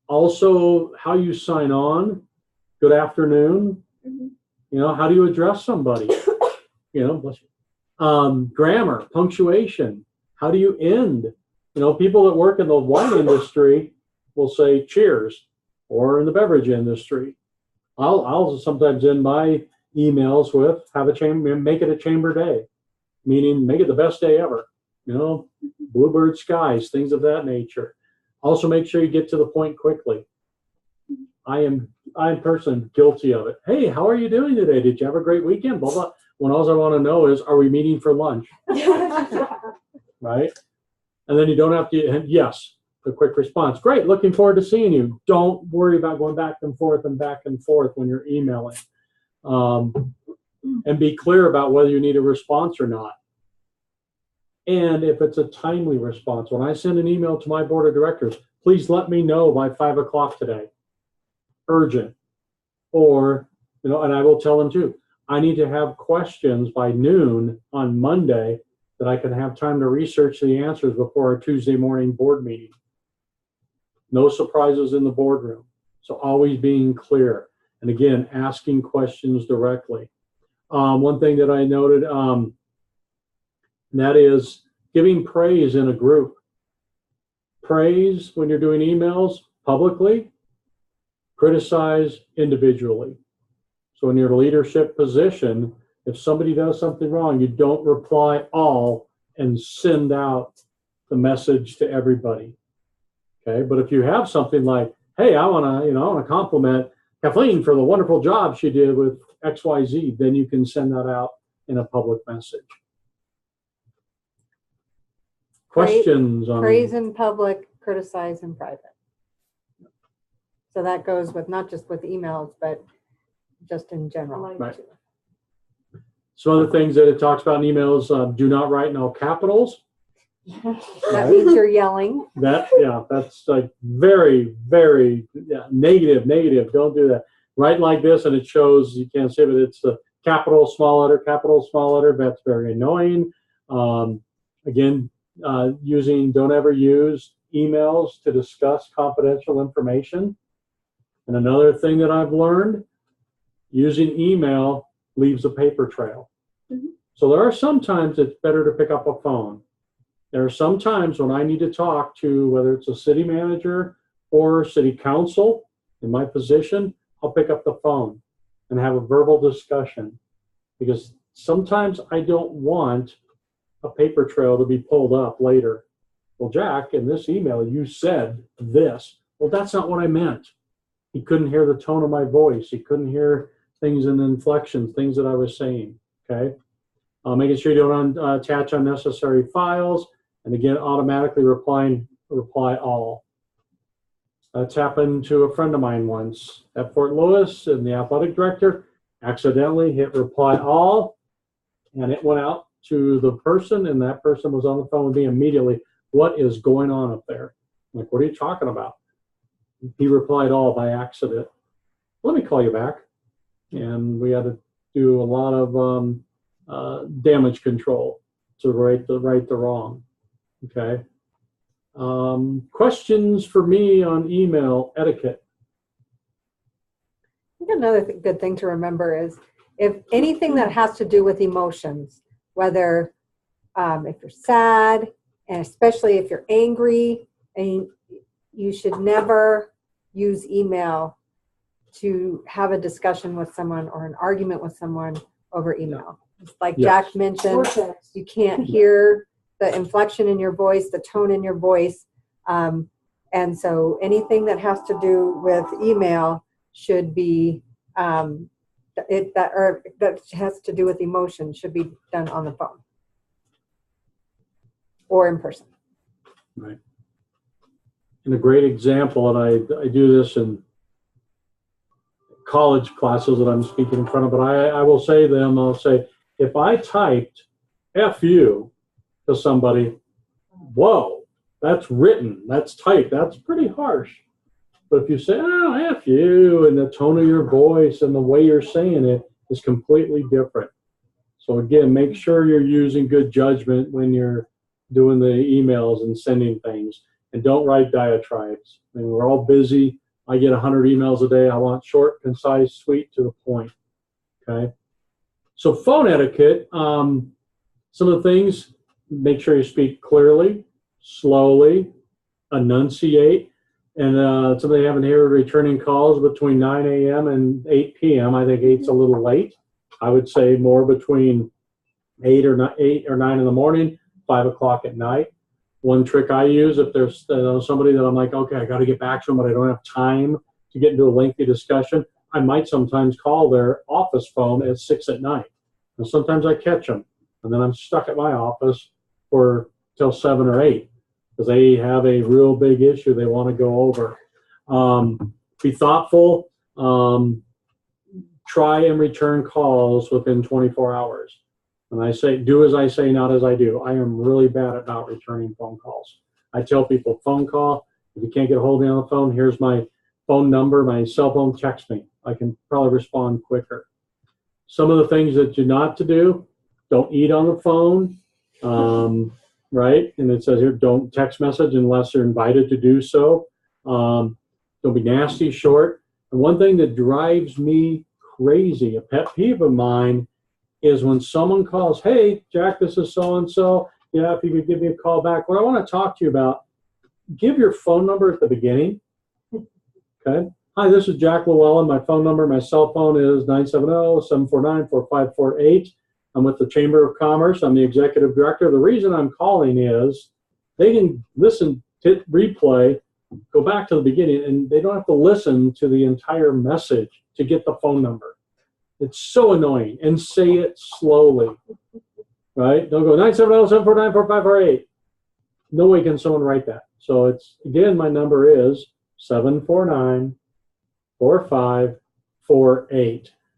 [SPEAKER 1] Also, how you sign on. Good afternoon. You know, how do you address somebody? You know, bless you. Grammar, punctuation. How do you end? You know, people that work in the wine industry will say cheers, or in the beverage industry. I'll sometimes end my emails with make it a chamber day, meaning make it the best day ever. You know, bluebird skies, things of that nature. Also, make sure you get to the point quickly. I'm personally guilty of it. Hey, how are you doing today? Did you have a great weekend? Blah blah. When all I want to know is, are we meeting for lunch? Right? And then you don't have to. Yes, a quick response. Great, looking forward to seeing you. Don't worry about going back and forth when you're emailing. And be clear about whether you need a response or not. And if it's a timely response, when I send an email to my board of directors, please let me know by 5 o'clock today. urgent. Or, and I will tell them too, I need to have questions by noon on Monday that I can have time to research the answers before our Tuesday morning board meeting. No surprises in the boardroom. So always being clear. And again, asking questions directly. One thing that I noted, and that is giving praise in a group. Praise when you're doing emails publicly, criticize individually. So in your leadership position, if somebody does something wrong, you don't reply all and send out the message to everybody. Okay, but if you have something like, hey, I want to compliment Kathleen for the wonderful job she did with XYZ, then you can send that out in a public message. Questions on
[SPEAKER 2] Praise in public, criticize in private. So that goes with not just with emails, but just in general.
[SPEAKER 1] Right. Some other things that it talks about in emails, do not write in all capitals.
[SPEAKER 2] That means you're yelling.
[SPEAKER 1] That's like very, very negative. Don't do that. Write like this, and it shows, you can't say, but it's the capital, small letter. That's very annoying. Again, don't ever use emails to discuss confidential information. And another thing that I've learned, using email leaves a paper trail.
[SPEAKER 5] Mm-hmm.
[SPEAKER 1] So there are some times it's better to pick up a phone. There are some times when I need to talk to, whether it's a city manager or city council in my position, I'll pick up the phone and have a verbal discussion, because sometimes I don't want a paper trail to be pulled up later. Well, Jack, in this email, you said this. Well, that's not what I meant. He couldn't hear the tone of my voice. He couldn't hear things in inflections, things that I was saying, okay? Making sure you don't attach unnecessary files. And again, automatically reply all. That's happened to a friend of mine once at Fort Lewis, and the athletic director accidentally hit reply all, and it went out to the person, and that person was on the phone with me immediately. What is going on up there? I'm like, what are you talking about? He replied all by accident. Let me call you back. And we had to do a lot of damage control to right the wrong. Okay. Questions for me on email etiquette?
[SPEAKER 2] I think another good thing to remember is if anything that has to do with emotions, whether if you're sad, and especially if you're angry, and you should never use email to have a discussion with someone or an argument with someone over email. It's like
[SPEAKER 1] Yes.
[SPEAKER 2] Jack mentioned, you can't hear the inflection in your voice, the tone in your voice. And so anything that has to do with email should be, that has to do with emotion should be done on the phone or in person.
[SPEAKER 1] Right. And a great example, and I do this in college classes that I'm speaking in front of, but I will say them, I'll say, if I typed F you to somebody, whoa, that's written, that's typed, that's pretty harsh. But if you say, oh, F you, and the tone of your voice and the way you're saying it is completely different. So again, make sure you're using good judgment when you're doing the emails and sending things. And don't write diatribes. I mean, we're all busy. I get 100 emails a day. I want short, concise, sweet, to the point. Okay. So phone etiquette, some of the things, make sure you speak clearly, slowly, enunciate. And somebody having here returning calls between 9 a.m. and 8 p.m. I think 8's a little late. I would say more between 8 or 9 in the morning, 5 o'clock at night. One trick I use, if there's somebody that I'm like, okay, I got to get back to them, but I don't have time to get into a lengthy discussion, I might sometimes call their office phone at 6 at night. And sometimes I catch them, and then I'm stuck at my office for till 7 or 8 because they have a real big issue they want to go over. Be thoughtful. Try and return calls within 24 hours. And I say, do as I say, not as I do. I am really bad at not returning phone calls. I tell people, phone call, if you can't get a hold of me on the phone, here's my phone number, my cell phone, text me. I can probably respond quicker. Some of the things that you're not to do, don't eat on the phone, right? And it says here, don't text message unless you're invited to do so. Don't be nasty, short. And one thing that drives me crazy, a pet peeve of mine, is when someone calls, hey, Jack, this is so-and-so. Yeah, if you could give me a call back. What I want to talk to you about, give your phone number at the beginning. Okay. Hi, this is Jack Llewellyn. My phone number, my cell phone is 970-749-4548. I'm with the Chamber of Commerce. I'm the executive director. The reason I'm calling is they can listen, hit replay, go back to the beginning, and they don't have to listen to the entire message to get the phone number. It's so annoying. And say it slowly, right? Don't go 970-749-4548. No way can someone write that. So it's, again, my number is 749-4548,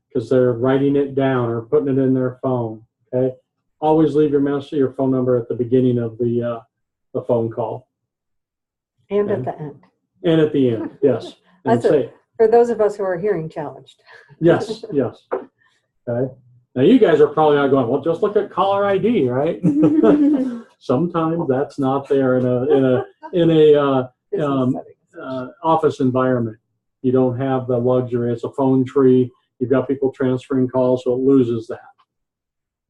[SPEAKER 1] because they're writing it down or putting it in their phone. Okay. Always leave your message, your phone number at the beginning of the phone call.
[SPEAKER 2] And at the end.
[SPEAKER 1] And at the end, yes. And
[SPEAKER 2] That's it. For those of us who are hearing challenged.
[SPEAKER 1] Yes, yes. Okay. Now you guys are probably not going, well, just look at caller ID, right? Sometimes that's not there in a office environment. You don't have the luxury. It's a phone tree. You've got people transferring calls, so it loses that.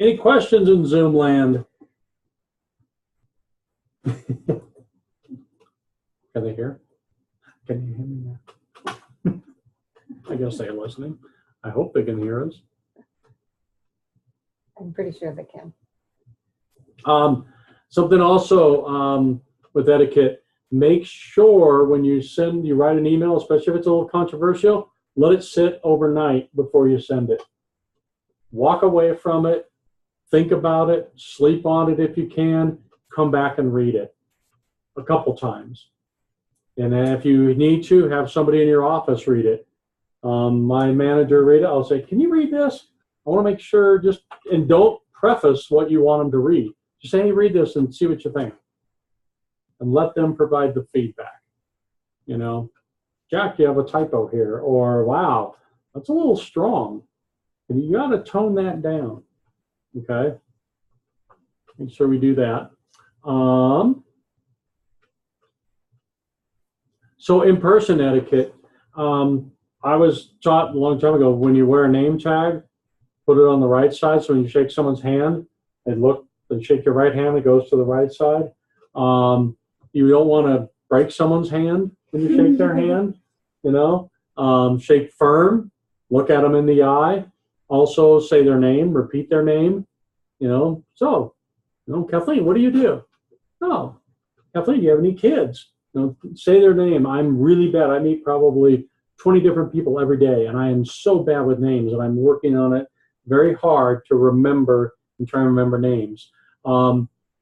[SPEAKER 1] Any questions in Zoom land? Can they hear? Can you hear me now? I guess they're listening. I hope they can hear us.
[SPEAKER 2] I'm pretty sure they can.
[SPEAKER 1] Something also with etiquette, make sure when you write an email, especially if it's a little controversial, let it sit overnight before you send it. Walk away from it, think about it, sleep on it if you can, come back and read it a couple times. And then if you need to, have somebody in your office read it. My manager read it. I'll say, can you read this? I want to make sure, and don't preface what you want them to read. Just say, hey, read this and see what you think. And let them provide the feedback. You know, Jack, you have a typo here. Or, wow, that's a little strong. And you got to tone that down. Okay? Make sure we do that. So in-person etiquette, I was taught a long time ago, when you wear a name tag, put it on the right side. So when you shake someone's hand, and shake your right hand, it goes to the right side. You don't want to break someone's hand when you shake their hand, you know. Shake firm, look at them in the eye. Also say their name, repeat their name, you know. So, you know, Kathleen, what do you do? Oh, Kathleen, do you have any kids? You know, say their name. I'm really bad. I meet probably 20 different people every day, and I am so bad with names, and I'm working on it very hard to remember and try and remember names.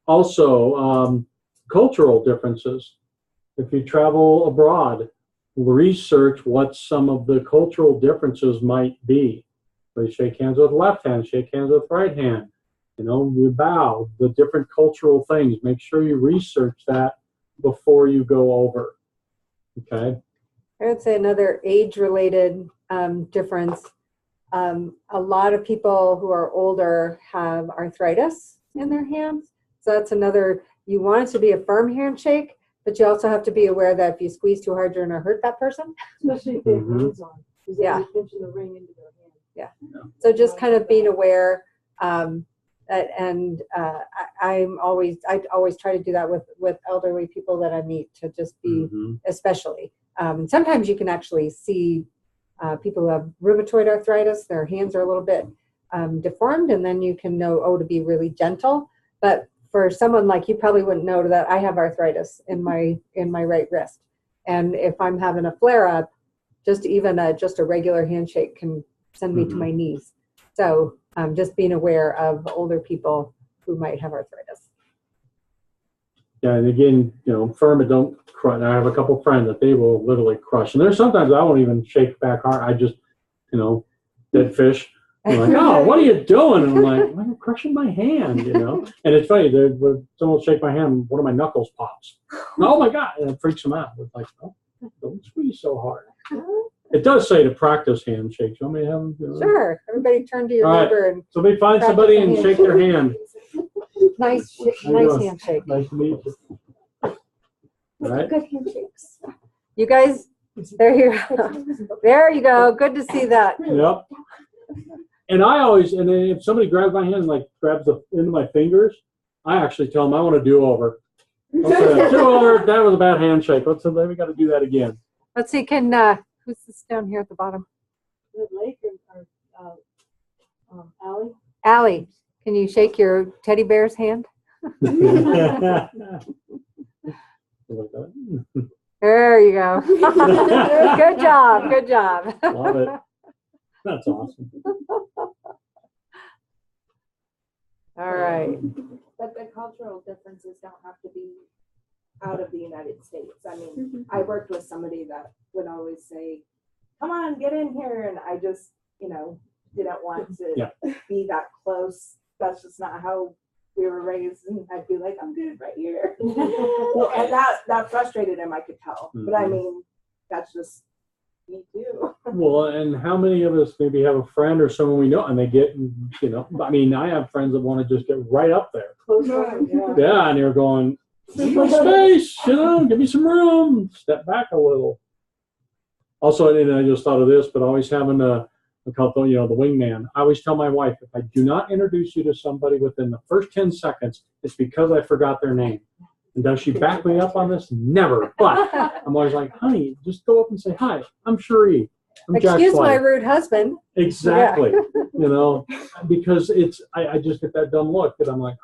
[SPEAKER 1] Also, cultural differences. If you travel abroad, research what some of the cultural differences might be. So you shake hands with left hand, shake hands with right hand. You know, you bow, the different cultural things. Make sure you research that before you go over. Okay?
[SPEAKER 2] I would say another age-related difference. A lot of people who are older have arthritis in their hands. So that's another, you want it to be a firm handshake, but you also have to be aware that if you squeeze too hard, you're going to hurt that person.
[SPEAKER 3] Especially if they have rings on. Because
[SPEAKER 2] Yeah.
[SPEAKER 3] they're pinching the ring into their hand.
[SPEAKER 2] Yeah. So just kind of being aware. I always try to do that with elderly people that I meet, to just be, especially. Sometimes you can actually see people who have rheumatoid arthritis, their hands are a little bit deformed, and then you can know, to be really gentle. But for someone like you, probably wouldn't know that I have arthritis in my right wrist. And if I'm having a flare up, just a regular handshake can send me to my knees. So just being aware of older people who might have arthritis.
[SPEAKER 1] Yeah, and again, you know, firm but don't crush. I have a couple friends that they will literally crush. And there's sometimes I won't even shake back hard. I just, you know, dead fish. I'm like, oh, what are you doing? And I'm like, well, you're crushing my hand, you know. And it's funny, when someone will shake my hand, one of my knuckles pops. Oh my God, and it freaks them out. It's like, oh, Don't squeeze so hard. It does say to practice handshakes. You want me to have them? do it?
[SPEAKER 2] Sure. Everybody turn to your
[SPEAKER 1] All right.
[SPEAKER 2] neighbor and
[SPEAKER 1] Somebody find
[SPEAKER 2] Practice
[SPEAKER 1] somebody
[SPEAKER 2] the
[SPEAKER 1] and shake their hand.
[SPEAKER 2] nice,
[SPEAKER 1] How you
[SPEAKER 2] nice
[SPEAKER 1] doing?
[SPEAKER 2] handshake.
[SPEAKER 1] Nice to meet you. All right.
[SPEAKER 5] Good handshakes.
[SPEAKER 2] You guys, there you go. There you go. Good to see that.
[SPEAKER 1] Yep. And I always, and then if somebody grabs my hand and like grabs the end of my fingers, I actually tell them I want to do over. Okay, do over. That was a bad handshake. Let me got to do that again.
[SPEAKER 2] Let's see, can, who's this down here at the bottom?
[SPEAKER 3] The lake or Allie?
[SPEAKER 2] Allie, can you shake your teddy bear's hand? There you go. Good job. Good job.
[SPEAKER 1] Love it. That's awesome.
[SPEAKER 2] All right.
[SPEAKER 12] But the cultural differences don't have to be out of the United States. I mean, I worked with somebody that would always say, come on, get in here. And I just, didn't want to be that close. That's just not how we were raised. And I'd be like, I'm good right here. And that frustrated him, I could tell. But I mean, that's just me too.
[SPEAKER 1] Well, and how many of us maybe have a friend or someone we know and they get, I mean, I have friends that want to just get right up there.
[SPEAKER 3] Close one,
[SPEAKER 1] Yeah, and you're going, give me space, give me some room, step back a little. Also, and I just thought of this, but always having a couple, the wingman. I always tell my wife, if I do not introduce you to somebody within the first 10 seconds, it's because I forgot their name. And does she back me up on this? Never. But I'm always like, honey, just go up and say, hi, I'm Cherie. I'm Jack's
[SPEAKER 2] Excuse my
[SPEAKER 1] wife.
[SPEAKER 2] rude husband.
[SPEAKER 1] Exactly. Because I just get that dumb look that I'm like,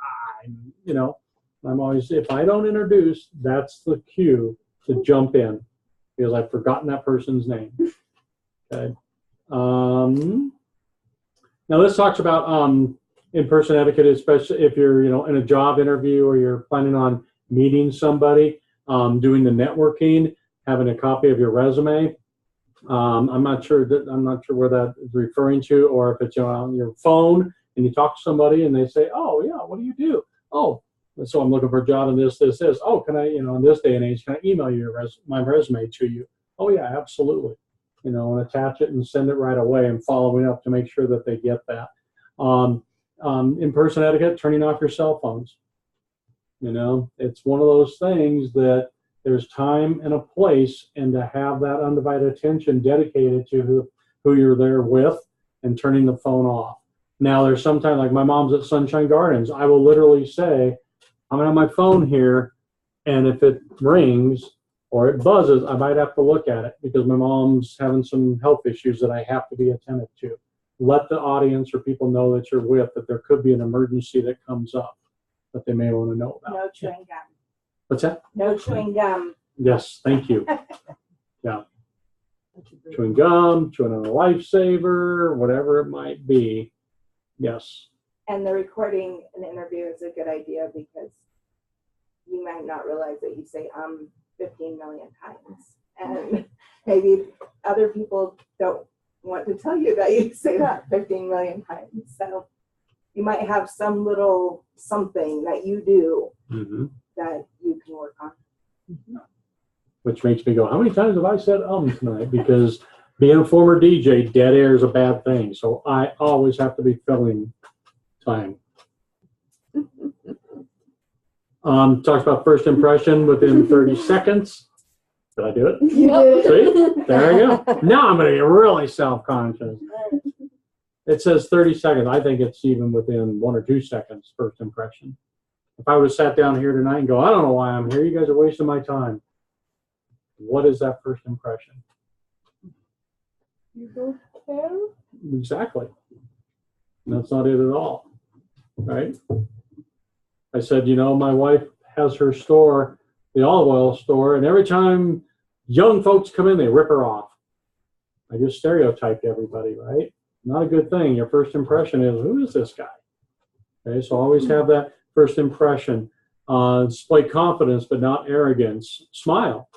[SPEAKER 1] I'm always, if I don't introduce, that's the cue to jump in because I've forgotten that person's name. Okay. Now this talks about in-person etiquette, especially if you're, in a job interview or you're planning on meeting somebody, doing the networking, having a copy of your resume. I'm not sure where that is referring to, or if it's on your phone and you talk to somebody and they say, "Oh yeah, what do you do?" "Oh, so I'm looking for a job in this. Oh, can I, in this day and age, can I email you my resume to you?" "Oh yeah, absolutely." And attach it and send it right away and following up to make sure that they get that. In-person etiquette, turning off your cell phones. It's one of those things that there's time and a place, and to have that undivided attention dedicated to who you're there with and turning the phone off. Now, there's sometimes, like my mom's at Sunshine Gardens, I will literally say, I'm on my phone here, and if it rings or it buzzes, I might have to look at it because my mom's having some health issues that I have to be attentive to. Let the audience or people know that you're with, that there could be an emergency that comes up that they may want to know about.
[SPEAKER 12] No chewing gum.
[SPEAKER 1] What's that?
[SPEAKER 12] No chewing gum.
[SPEAKER 1] Yes, thank you. Yeah. Chewing gum, chewing on a lifesaver, whatever it might be. Yes.
[SPEAKER 12] And the recording an interview is a good idea because you might not realize that you say 15 million times. And maybe other people don't want to tell you that you say that 15 million times. So you might have some little something that you do that you can work on.
[SPEAKER 1] Which makes me go, how many times have I said tonight? Because being a former DJ, dead air is a bad thing. So I always have to be filling time. Talks about first impression within 30 seconds. Did I do it?
[SPEAKER 5] You did.
[SPEAKER 1] See? There you go. Now I'm going to get really self-conscious. It says 30 seconds. I think it's even within 1 or 2 seconds, first impression. If I would have sat down here tonight and go, I don't know why I'm here. You guys are wasting my time. What is that first impression?
[SPEAKER 12] You don't care?
[SPEAKER 1] Exactly. That's not it at all. Right? I said, my wife has her store, the olive oil store, and every time young folks come in, they rip her off. I just stereotyped everybody, right? Not a good thing. Your first impression is, who is this guy? Okay, so always have that first impression. Display confidence, but not arrogance. Smile.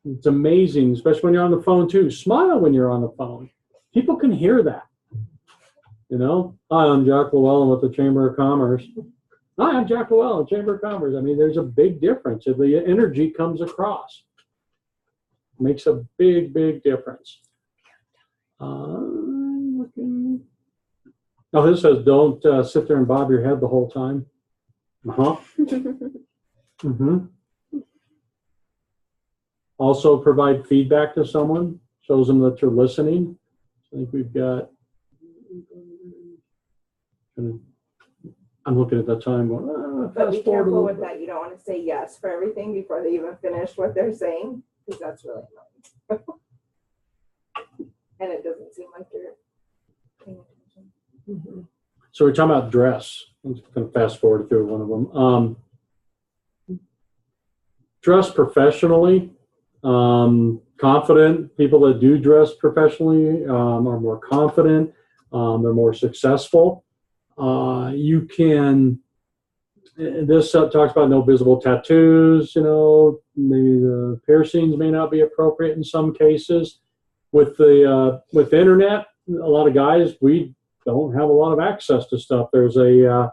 [SPEAKER 1] It's amazing, especially when you're on the phone too. Smile when you're on the phone. People can hear that. Hi, I'm Jack Llewellyn with the Chamber of Commerce. Hi, I'm Jack Llewellyn, Chamber of Commerce. I mean, there's a big difference. The energy comes across. Makes a big, big difference. Oh, this says don't sit there and bob your head the whole time. Also provide feedback to someone, shows them that you're listening. I think we've got, I'm looking at the time going,
[SPEAKER 12] But be
[SPEAKER 1] fast forward a
[SPEAKER 12] careful
[SPEAKER 1] little
[SPEAKER 12] with
[SPEAKER 1] bit.
[SPEAKER 12] that. You don't want to say yes for everything before they even finish what they're saying, because that's really annoying. And it doesn't seem like you're paying attention.
[SPEAKER 1] So we're talking about dress. I'm just going to fast forward through one of them. Dress professionally. Confident people that do dress professionally are more confident. They're more successful. You can, this talks about no visible tattoos, maybe the piercings may not be appropriate in some cases. With the internet, a lot of guys, we don't have a lot of access to stuff. There's a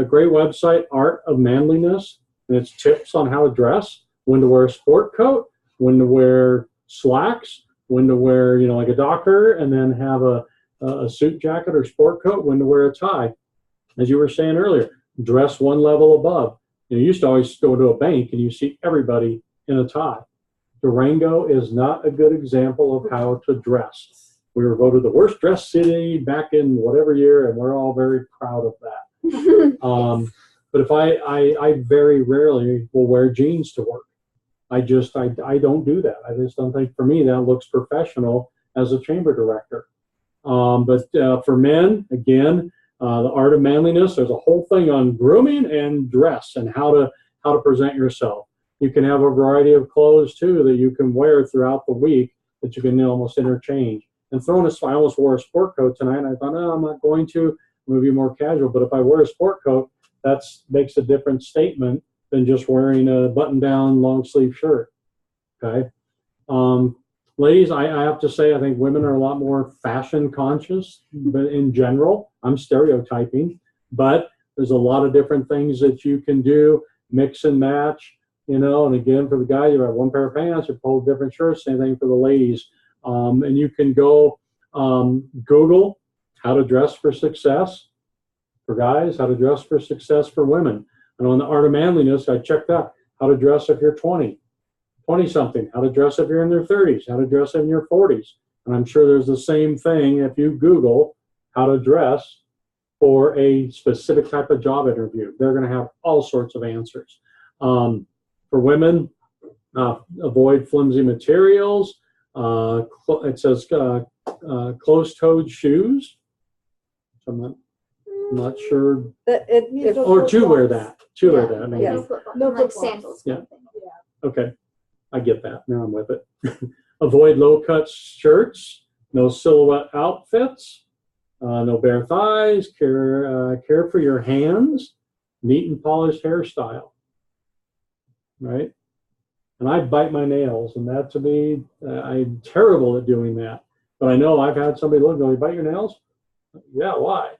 [SPEAKER 1] great website, Art of Manliness, and it's tips on how to dress, when to wear a sport coat, when to wear slacks, when to wear, like a doctor, and then have a suit jacket or sport coat, when to wear a tie. As you were saying earlier, dress one level above. You used to always go to a bank and you see everybody in a tie. Durango is not a good example of how to dress. We were voted the worst dressed city back in whatever year, and we're all very proud of that. But if I very rarely will wear jeans to work. I don't do that. I just don't think, for me, that looks professional as a chamber director. But for men, again, the Art of Manliness, there's a whole thing on grooming and dress and how to present yourself. You can have a variety of clothes too that you can wear throughout the week that you can almost interchange. And I almost wore a sport coat tonight, and I thought, no, I'm not going to. I'm going to be more casual. But if I wear a sport coat, that makes a different statement than just wearing a button-down long-sleeve shirt. Okay. Ladies, I have to say, I think women are a lot more fashion conscious, but in general, I'm stereotyping, but there's a lot of different things that you can do, mix and match, and again, for the guy, you have one pair of pants, you pull different shirts, same thing for the ladies. And you can go Google how to dress for success for guys, how to dress for success for women. And on the Art of Manliness, I checked out how to dress if you're 20-something, how to dress if you're in their 30s, how to dress in your 40s. And I'm sure there's the same thing if you Google how to dress for a specific type of job interview. They're going to have all sorts of answers. For women, avoid flimsy materials. It says closed-toed shoes. So I'm not sure. Or to wear that. To wear that. I mean,
[SPEAKER 5] Like sandals.
[SPEAKER 1] Yeah. Okay. I get that. Now I'm with it. Avoid low-cut shirts. No silhouette outfits. No bare thighs. Care for your hands. Neat and polished hairstyle. Right? And I bite my nails, and that to me, I'm terrible at doing that. But I know I've had somebody look and go, "You bite your nails?" Yeah, why?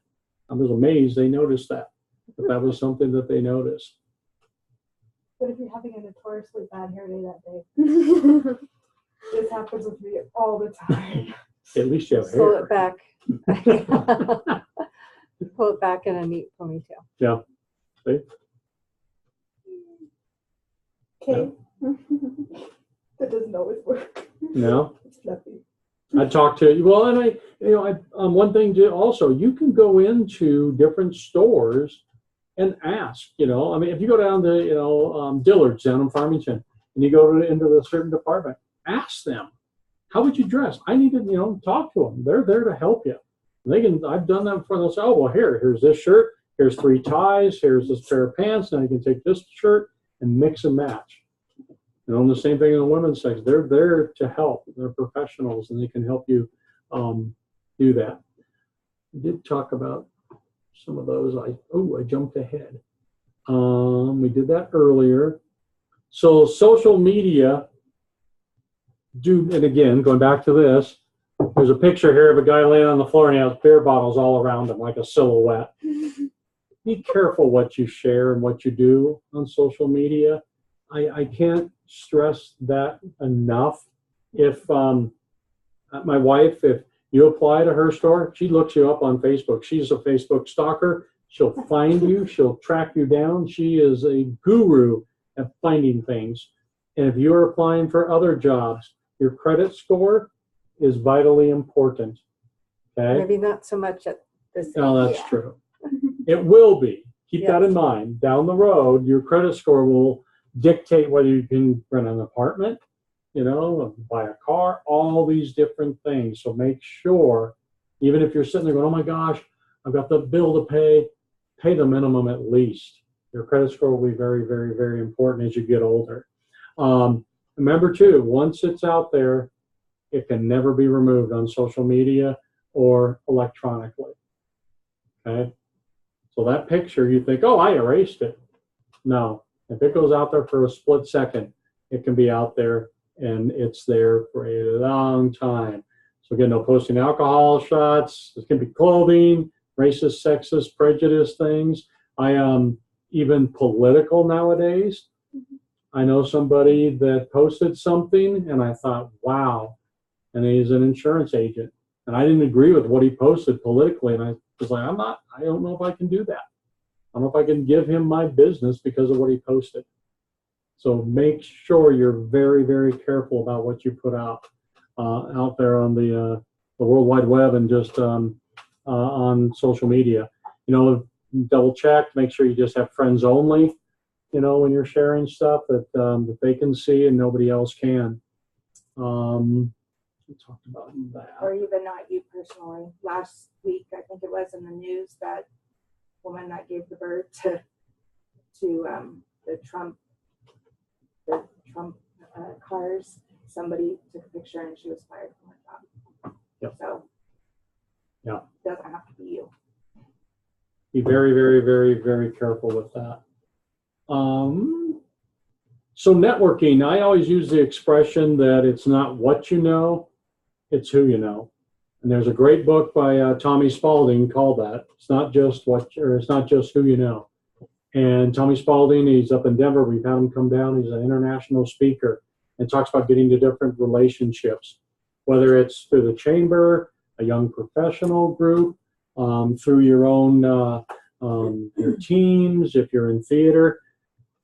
[SPEAKER 1] I was amazed they noticed that. But that was something that they noticed.
[SPEAKER 3] What if you're having a notoriously bad hair day that day? This happens with me all the time.
[SPEAKER 1] At least you have
[SPEAKER 2] Pull
[SPEAKER 1] hair.
[SPEAKER 2] it back. Pull it back in a neat ponytail.
[SPEAKER 1] Yeah. See?
[SPEAKER 3] Okay. That doesn't always work.
[SPEAKER 1] No.
[SPEAKER 3] It's fluffy.
[SPEAKER 1] I talked to, well, and one thing to also, you can go into different stores and ask, if you go down to, Dillard's down in Farmington, and you go into the certain department, ask them, how would you dress? I need to, talk to them. They're there to help you. I've done that before. They'll say, oh, well, here's this shirt. Here's 3 ties. Here's this pair of pants. Now you can take this shirt and mix and match. The same thing in the women's section. They're there to help. They're professionals, and they can help you do that. We did talk about some of those. I jumped ahead. We did that earlier. So social media, and again, going back to this, there's a picture here of a guy laying on the floor, and he has beer bottles all around him like a silhouette. Be careful what you share and what you do on social media. I can't stress that enough. If my wife, if you apply to her store, she looks you up on Facebook. She's a Facebook stalker. She'll find you. She'll track you down. She is a guru at finding things. And if you're applying for other jobs, your credit score is vitally important. Okay?
[SPEAKER 2] Maybe not so much at this.
[SPEAKER 1] Oh, that's true. It will be. Keep that in mind. Down the road, your credit score will dictate whether you can rent an apartment, you know, buy a car, all these different things. So make sure, even if you're sitting there going, oh my gosh, I've got the bill to pay the minimum at least. Your credit score will be very, very, very important as you get older. Remember too, once it's out there, it can never be removed on social media or electronically. Okay? So that picture, you think, oh, I erased it. No. If it goes out there for a split second, it can be out there and it's there for a long time. So again, no posting alcohol shots. It can be clothing, racist, sexist, prejudice things. Even political nowadays. I know somebody that posted something and I thought, wow. And he's an insurance agent. And I didn't agree with what he posted politically. And I was like, I don't know if I can do that. I don't know if I can give him my business because of what he posted. So make sure you're very, very careful about what you put out there on the World Wide Web and just on social media. You know, double check, make sure you just have friends only, you know, when you're sharing stuff that they can see and nobody else can. We talked about that.
[SPEAKER 12] Or even not you personally. Last week, I think it was in the news, that woman that gave the birth to the Trump cars, somebody took a picture and she was fired from her job.
[SPEAKER 1] Yep.
[SPEAKER 12] So it doesn't have to be you.
[SPEAKER 1] Be very, very, very, very careful with that. So networking, I always use the expression that it's not what you know, it's who you know. And there's a great book by Tommy Spalding called that. It's not just it's not just who you know. And Tommy Spalding, he's up in Denver. We've had him come down. He's an international speaker and talks about getting to different relationships, whether it's through the chamber, a young professional group, through your own your teams, if you're in theater.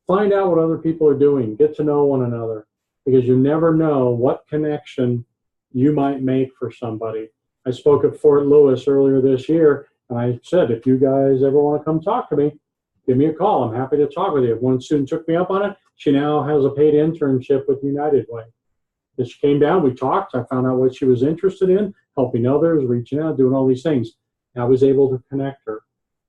[SPEAKER 1] Find out what other people are doing. Get to know one another, because you never know what connection you might make for somebody. I spoke at Fort Lewis earlier this year, and I said, if you guys ever want to come talk to me, give me a call. I'm happy to talk with you. One student took me up on it. She now has a paid internship with United Way. As she came down, we talked. I found out what she was interested in, helping others, reaching out, doing all these things. I was able to connect her.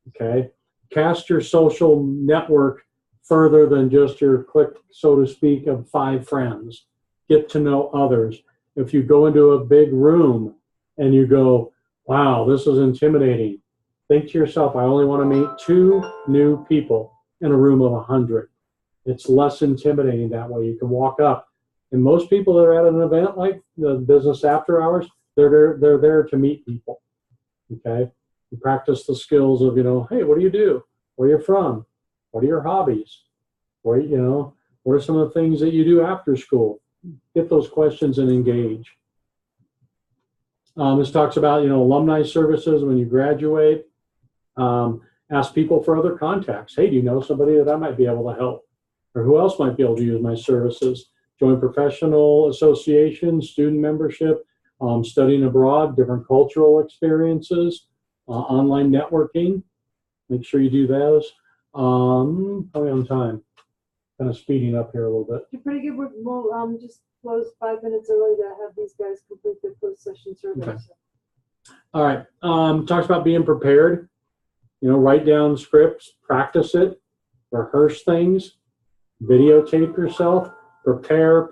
[SPEAKER 1] Okay? Cast your social network further than just your clique, so to speak, of 5 friends. Get to know others. If you go into a big room and you go, wow, this is intimidating, think to yourself, I only want to meet 2 new people in a room of 100. It's less intimidating that way. You can walk up. And most people that are at an event like the Business After Hours, they're there to meet people. Okay? You practice the skills of, you know, hey, what do you do? Where are you from? What are your hobbies? Where, you know, what are some of the things that you do after school? Get those questions and engage. This talks about, you know, alumni services when you graduate. Ask people for other contacts. Hey, do you know somebody that I might be able to help? Or who else might be able to use my services? Join professional associations, student membership, studying abroad, different cultural experiences, online networking. Make sure you do those. How are we on time? Kind of speeding up here a little bit.
[SPEAKER 3] You're pretty good. We'll just close 5 minutes early to have these guys complete their post-session survey.
[SPEAKER 1] Okay. All right. Talks about being prepared. You know, write down scripts, practice it, rehearse things, videotape yourself, prepare.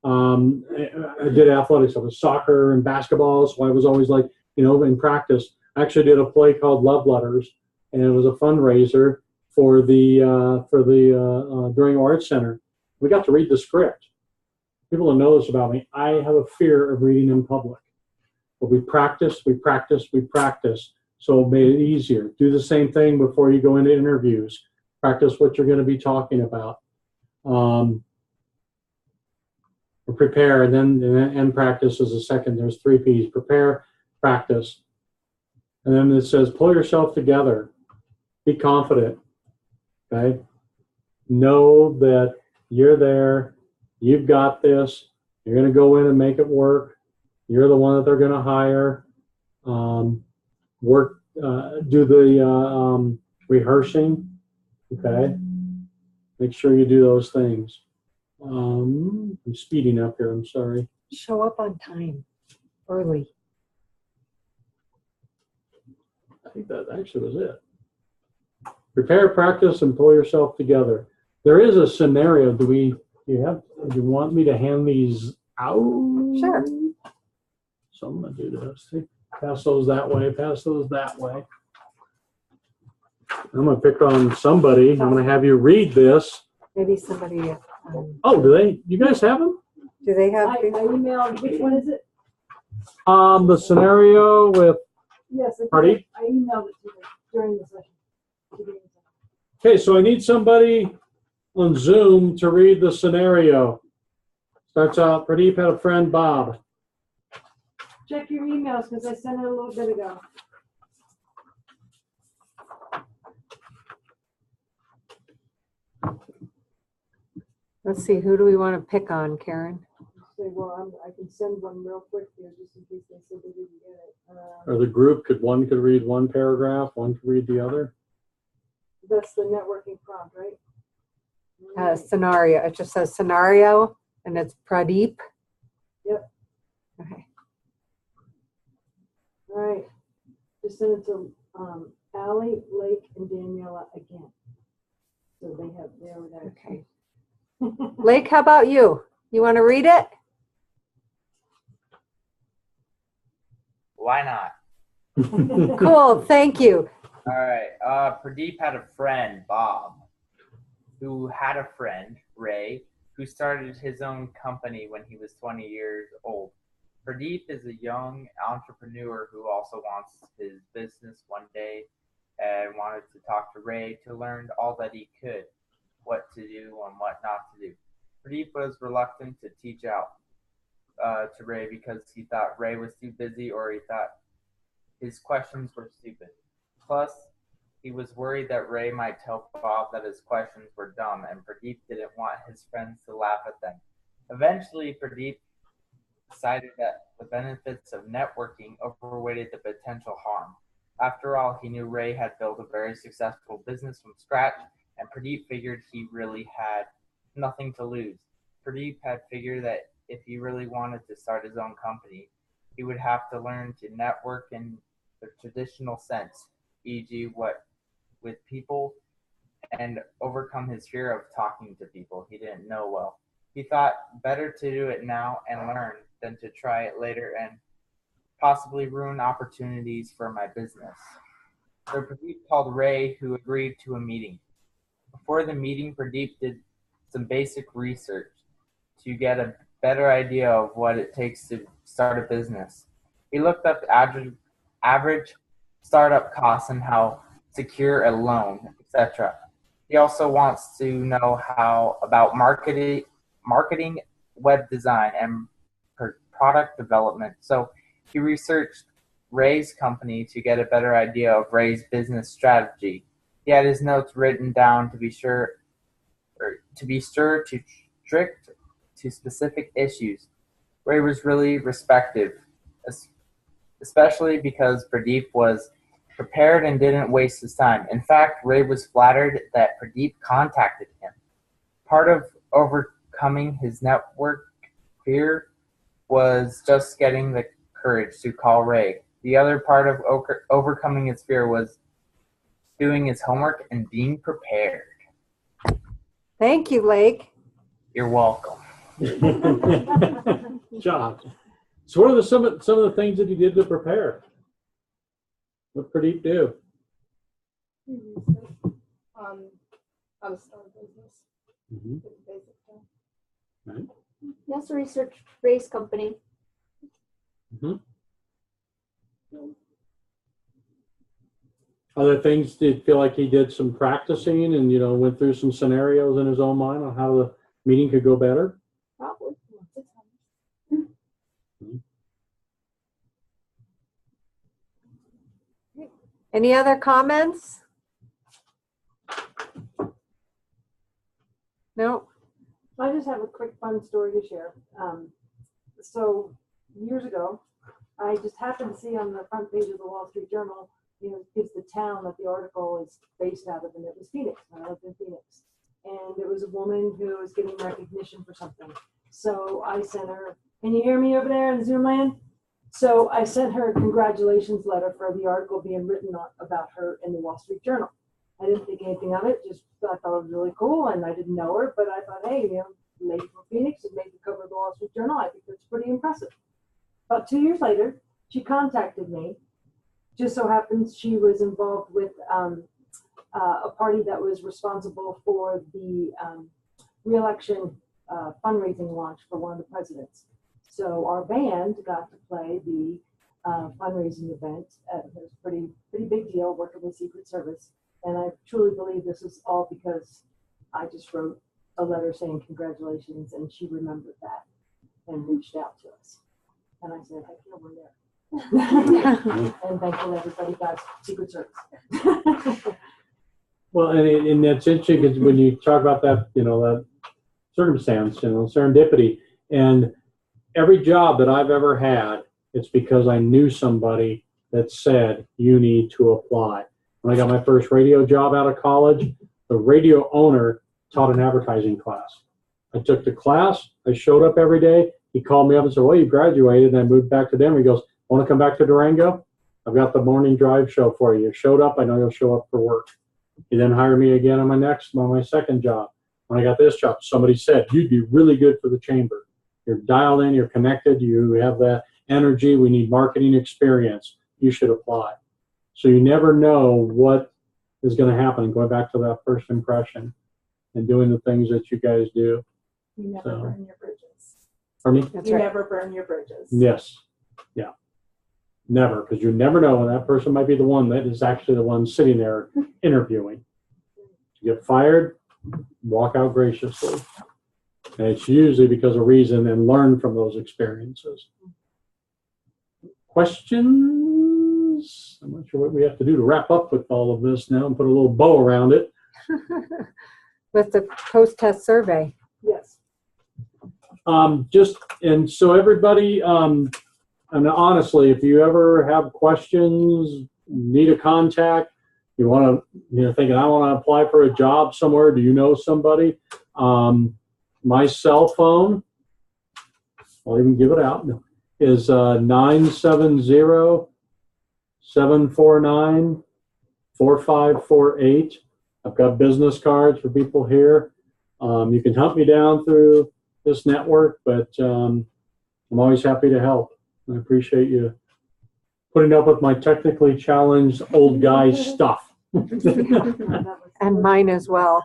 [SPEAKER 1] I did athletics. I was soccer and basketball, so I was always like, you know, in practice. I actually did a play called Love Letters, and it was a fundraiser for the During Arts Center. We got to read the script. People don't know this about me. I have a fear of reading in public. But we practice. So it made it easier. Do the same thing before you go into interviews. Practice what you're going to be talking about. or prepare, and practice is the second. There's 3 P's: prepare, practice, and then it says pull yourself together, be confident. Okay, know that you're there, you've got this. You're going to go in and make it work. You're the one that they're going to hire. Work, do the rehearsing. Okay, make sure you do those things. I'm speeding up here. I'm sorry.
[SPEAKER 2] Show up on time, early.
[SPEAKER 1] I think that actually was it. Prepare, practice, and pull yourself together. There is a scenario. Do you want me to hand these out?
[SPEAKER 2] Sure.
[SPEAKER 1] So I'm going to do this. See? Pass those that way, pass those that way. I'm going to pick on somebody. I'm going to have you read this.
[SPEAKER 2] Maybe somebody.
[SPEAKER 1] Oh, do they? You guys have them?
[SPEAKER 2] Do they have?
[SPEAKER 3] I emailed, which one is it?
[SPEAKER 1] The scenario with.
[SPEAKER 3] Yes.
[SPEAKER 1] Pardon?
[SPEAKER 3] I emailed it to them during the session.
[SPEAKER 1] Okay, so I need somebody on Zoom to read the scenario. Starts out, Pradeep had a friend, Bob.
[SPEAKER 3] Check your emails because I sent it a little bit ago.
[SPEAKER 2] Let's see, who do we want to pick on, Karen?
[SPEAKER 3] Say, well, I can send one real quick here just in case they said they didn't get it.
[SPEAKER 1] Or the group, one could read one paragraph, one could read the other.
[SPEAKER 3] That's the networking prompt, right?
[SPEAKER 2] Scenario. It just says scenario, and it's Pradeep.
[SPEAKER 3] Yep.
[SPEAKER 2] Okay.
[SPEAKER 3] All right. Just send it to Allie, Lake, and Daniela again. So they have their.
[SPEAKER 2] Okay. Lake, how about you? You want to read it?
[SPEAKER 8] Why not?
[SPEAKER 2] Cool. Thank you.
[SPEAKER 8] All right. Pradeep had a friend, Bob, who had a friend, Ray, who started his own company when he was 20 years old. Pradeep is a young entrepreneur who also wants his business one day and wanted to talk to Ray to learn all that he could, what to do and what not to do. Pradeep was reluctant to teach out to Ray because he thought Ray was too busy or he thought his questions were stupid. Plus, he was worried that Ray might tell Bob that his questions were dumb, and Pradeep didn't want his friends to laugh at them. Eventually, Pradeep decided that the benefits of networking overweighted the potential harm. After all, he knew Ray had built a very successful business from scratch, and Pradeep figured he really had nothing to lose. Pradeep had figured that if he really wanted to start his own company, he would have to learn to network in the traditional sense, e.g. with people, and overcome his fear of talking to people he didn't know well. He thought better to do it now and learn than to try it later and possibly ruin opportunities for my business. So Pradeep called Ray, who agreed to a meeting. Before the meeting, Pradeep did some basic research to get a better idea of what it takes to start a business. He looked up average startup costs and how secure a loan, etc. He also wants to know about marketing, web design, and product development. So he researched Ray's company to get a better idea of Ray's business strategy. He had his notes written down to be strict to specific issues. Ray was really respected, especially because Pradeep was prepared and didn't waste his time. In fact, Ray was flattered that Pradeep contacted him. Part of overcoming his network fear was just getting the courage to call Ray. The other part of overcoming his fear was doing his homework and being prepared.
[SPEAKER 2] Thank you, Lake.
[SPEAKER 8] You're welcome.
[SPEAKER 1] Job. So what are some of the things that you did to prepare? What Pradeep do?
[SPEAKER 12] How to start a business.
[SPEAKER 1] Mm-hmm.
[SPEAKER 12] Basic stuff.
[SPEAKER 1] Right.
[SPEAKER 5] He also researched Ray's company.
[SPEAKER 1] Mm-hmm. Other things, did you feel like he did some practicing and went through some scenarios in his own mind on how the meeting could go better?
[SPEAKER 5] Probably.
[SPEAKER 2] Any other comments? No?
[SPEAKER 3] I just have a quick fun story to share. So years ago, I just happened to see on the front page of the Wall Street Journal, gives the town that the article is based out of, and it was Phoenix. I lived in Phoenix. And it was a woman who was getting recognition for something. So I sent her, can you hear me over there in Zoom land? So I sent her a congratulations letter for the article being written about her in the Wall Street Journal. I didn't think anything of it, just I thought it was really cool, and I didn't know her, but I thought, hey, lady from Phoenix and made the cover of the Wall Street Journal. I think that's pretty impressive. About 2 years later, she contacted me. Just so happens she was involved with a party that was responsible for the re-election fundraising launch for one of the presidents. So our band got to play the fundraising event. It was a pretty big deal working with Secret Service. And I truly believe this is all because I just wrote a letter saying congratulations, and she remembered that and reached out to us. And I said, heck yeah, we're there. And thankfully everybody got Secret Service.
[SPEAKER 1] Well, and that's interesting because when you talk about that, that circumstance, serendipity, and every job that I've ever had, it's because I knew somebody that said, you need to apply. When I got my first radio job out of college, the radio owner taught an advertising class. I took the class. I showed up every day. He called me up and said, well, you graduated. And I moved back to Denver. He goes, want to come back to Durango? I've got the morning drive show for you. You showed up. I know you'll show up for work. He then hired me again on my second job. When I got this job, somebody said, you'd be really good for the chamber. You're dialed in. You're connected. You have that energy. We need marketing experience. You should apply. So you never know what is going to happen. Going back to that first impression and doing the things that you guys do.
[SPEAKER 12] You never burn your bridges.
[SPEAKER 1] Pardon me?
[SPEAKER 12] You never burn your bridges.
[SPEAKER 1] Yes. Yeah. Never, because you never know when that person might be the one that is actually the one sitting there interviewing. You get fired, walk out graciously. And it's usually because of reason, and learn from those experiences. Questions? I'm not sure what we have to do to wrap up with all of this now and put a little bow around it.
[SPEAKER 2] With the post-test survey.
[SPEAKER 3] Yes.
[SPEAKER 1] And so everybody, and honestly, if you ever have questions, need a contact, you want to, thinking, I want to apply for a job somewhere, do you know somebody? My cell phone, I'll even give it out, is 970-749-4548. I've got business cards for people here. You can hunt me down through this network, but I'm always happy to help. I appreciate you putting up with my technically challenged old guy stuff.
[SPEAKER 2] And mine as well.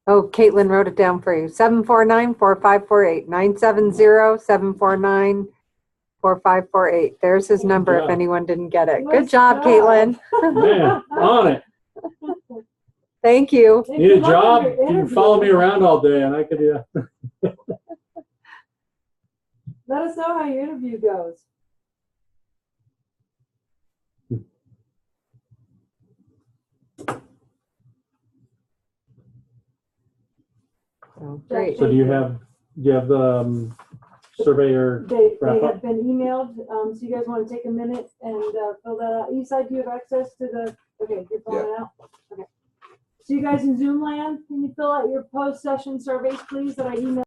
[SPEAKER 2] Oh, Caitlin wrote it down for you. 749-4548. 970-749-4548. There's his number if anyone didn't get it. Good job, Caitlin.
[SPEAKER 1] Man, on it.
[SPEAKER 2] Thank you.
[SPEAKER 1] Need a job? You can follow me around all day and I could,
[SPEAKER 3] Let us know how your interview goes.
[SPEAKER 2] Oh, great.
[SPEAKER 1] So do you have the surveyor
[SPEAKER 3] They
[SPEAKER 1] wrap
[SPEAKER 3] have
[SPEAKER 1] up?
[SPEAKER 3] been emailed, so you guys want to take a minute and fill that out. Eastside, do you have access to the, okay, you're filling it out? Okay. So you guys in Zoom land, can you fill out your post-session surveys, please, that I emailed?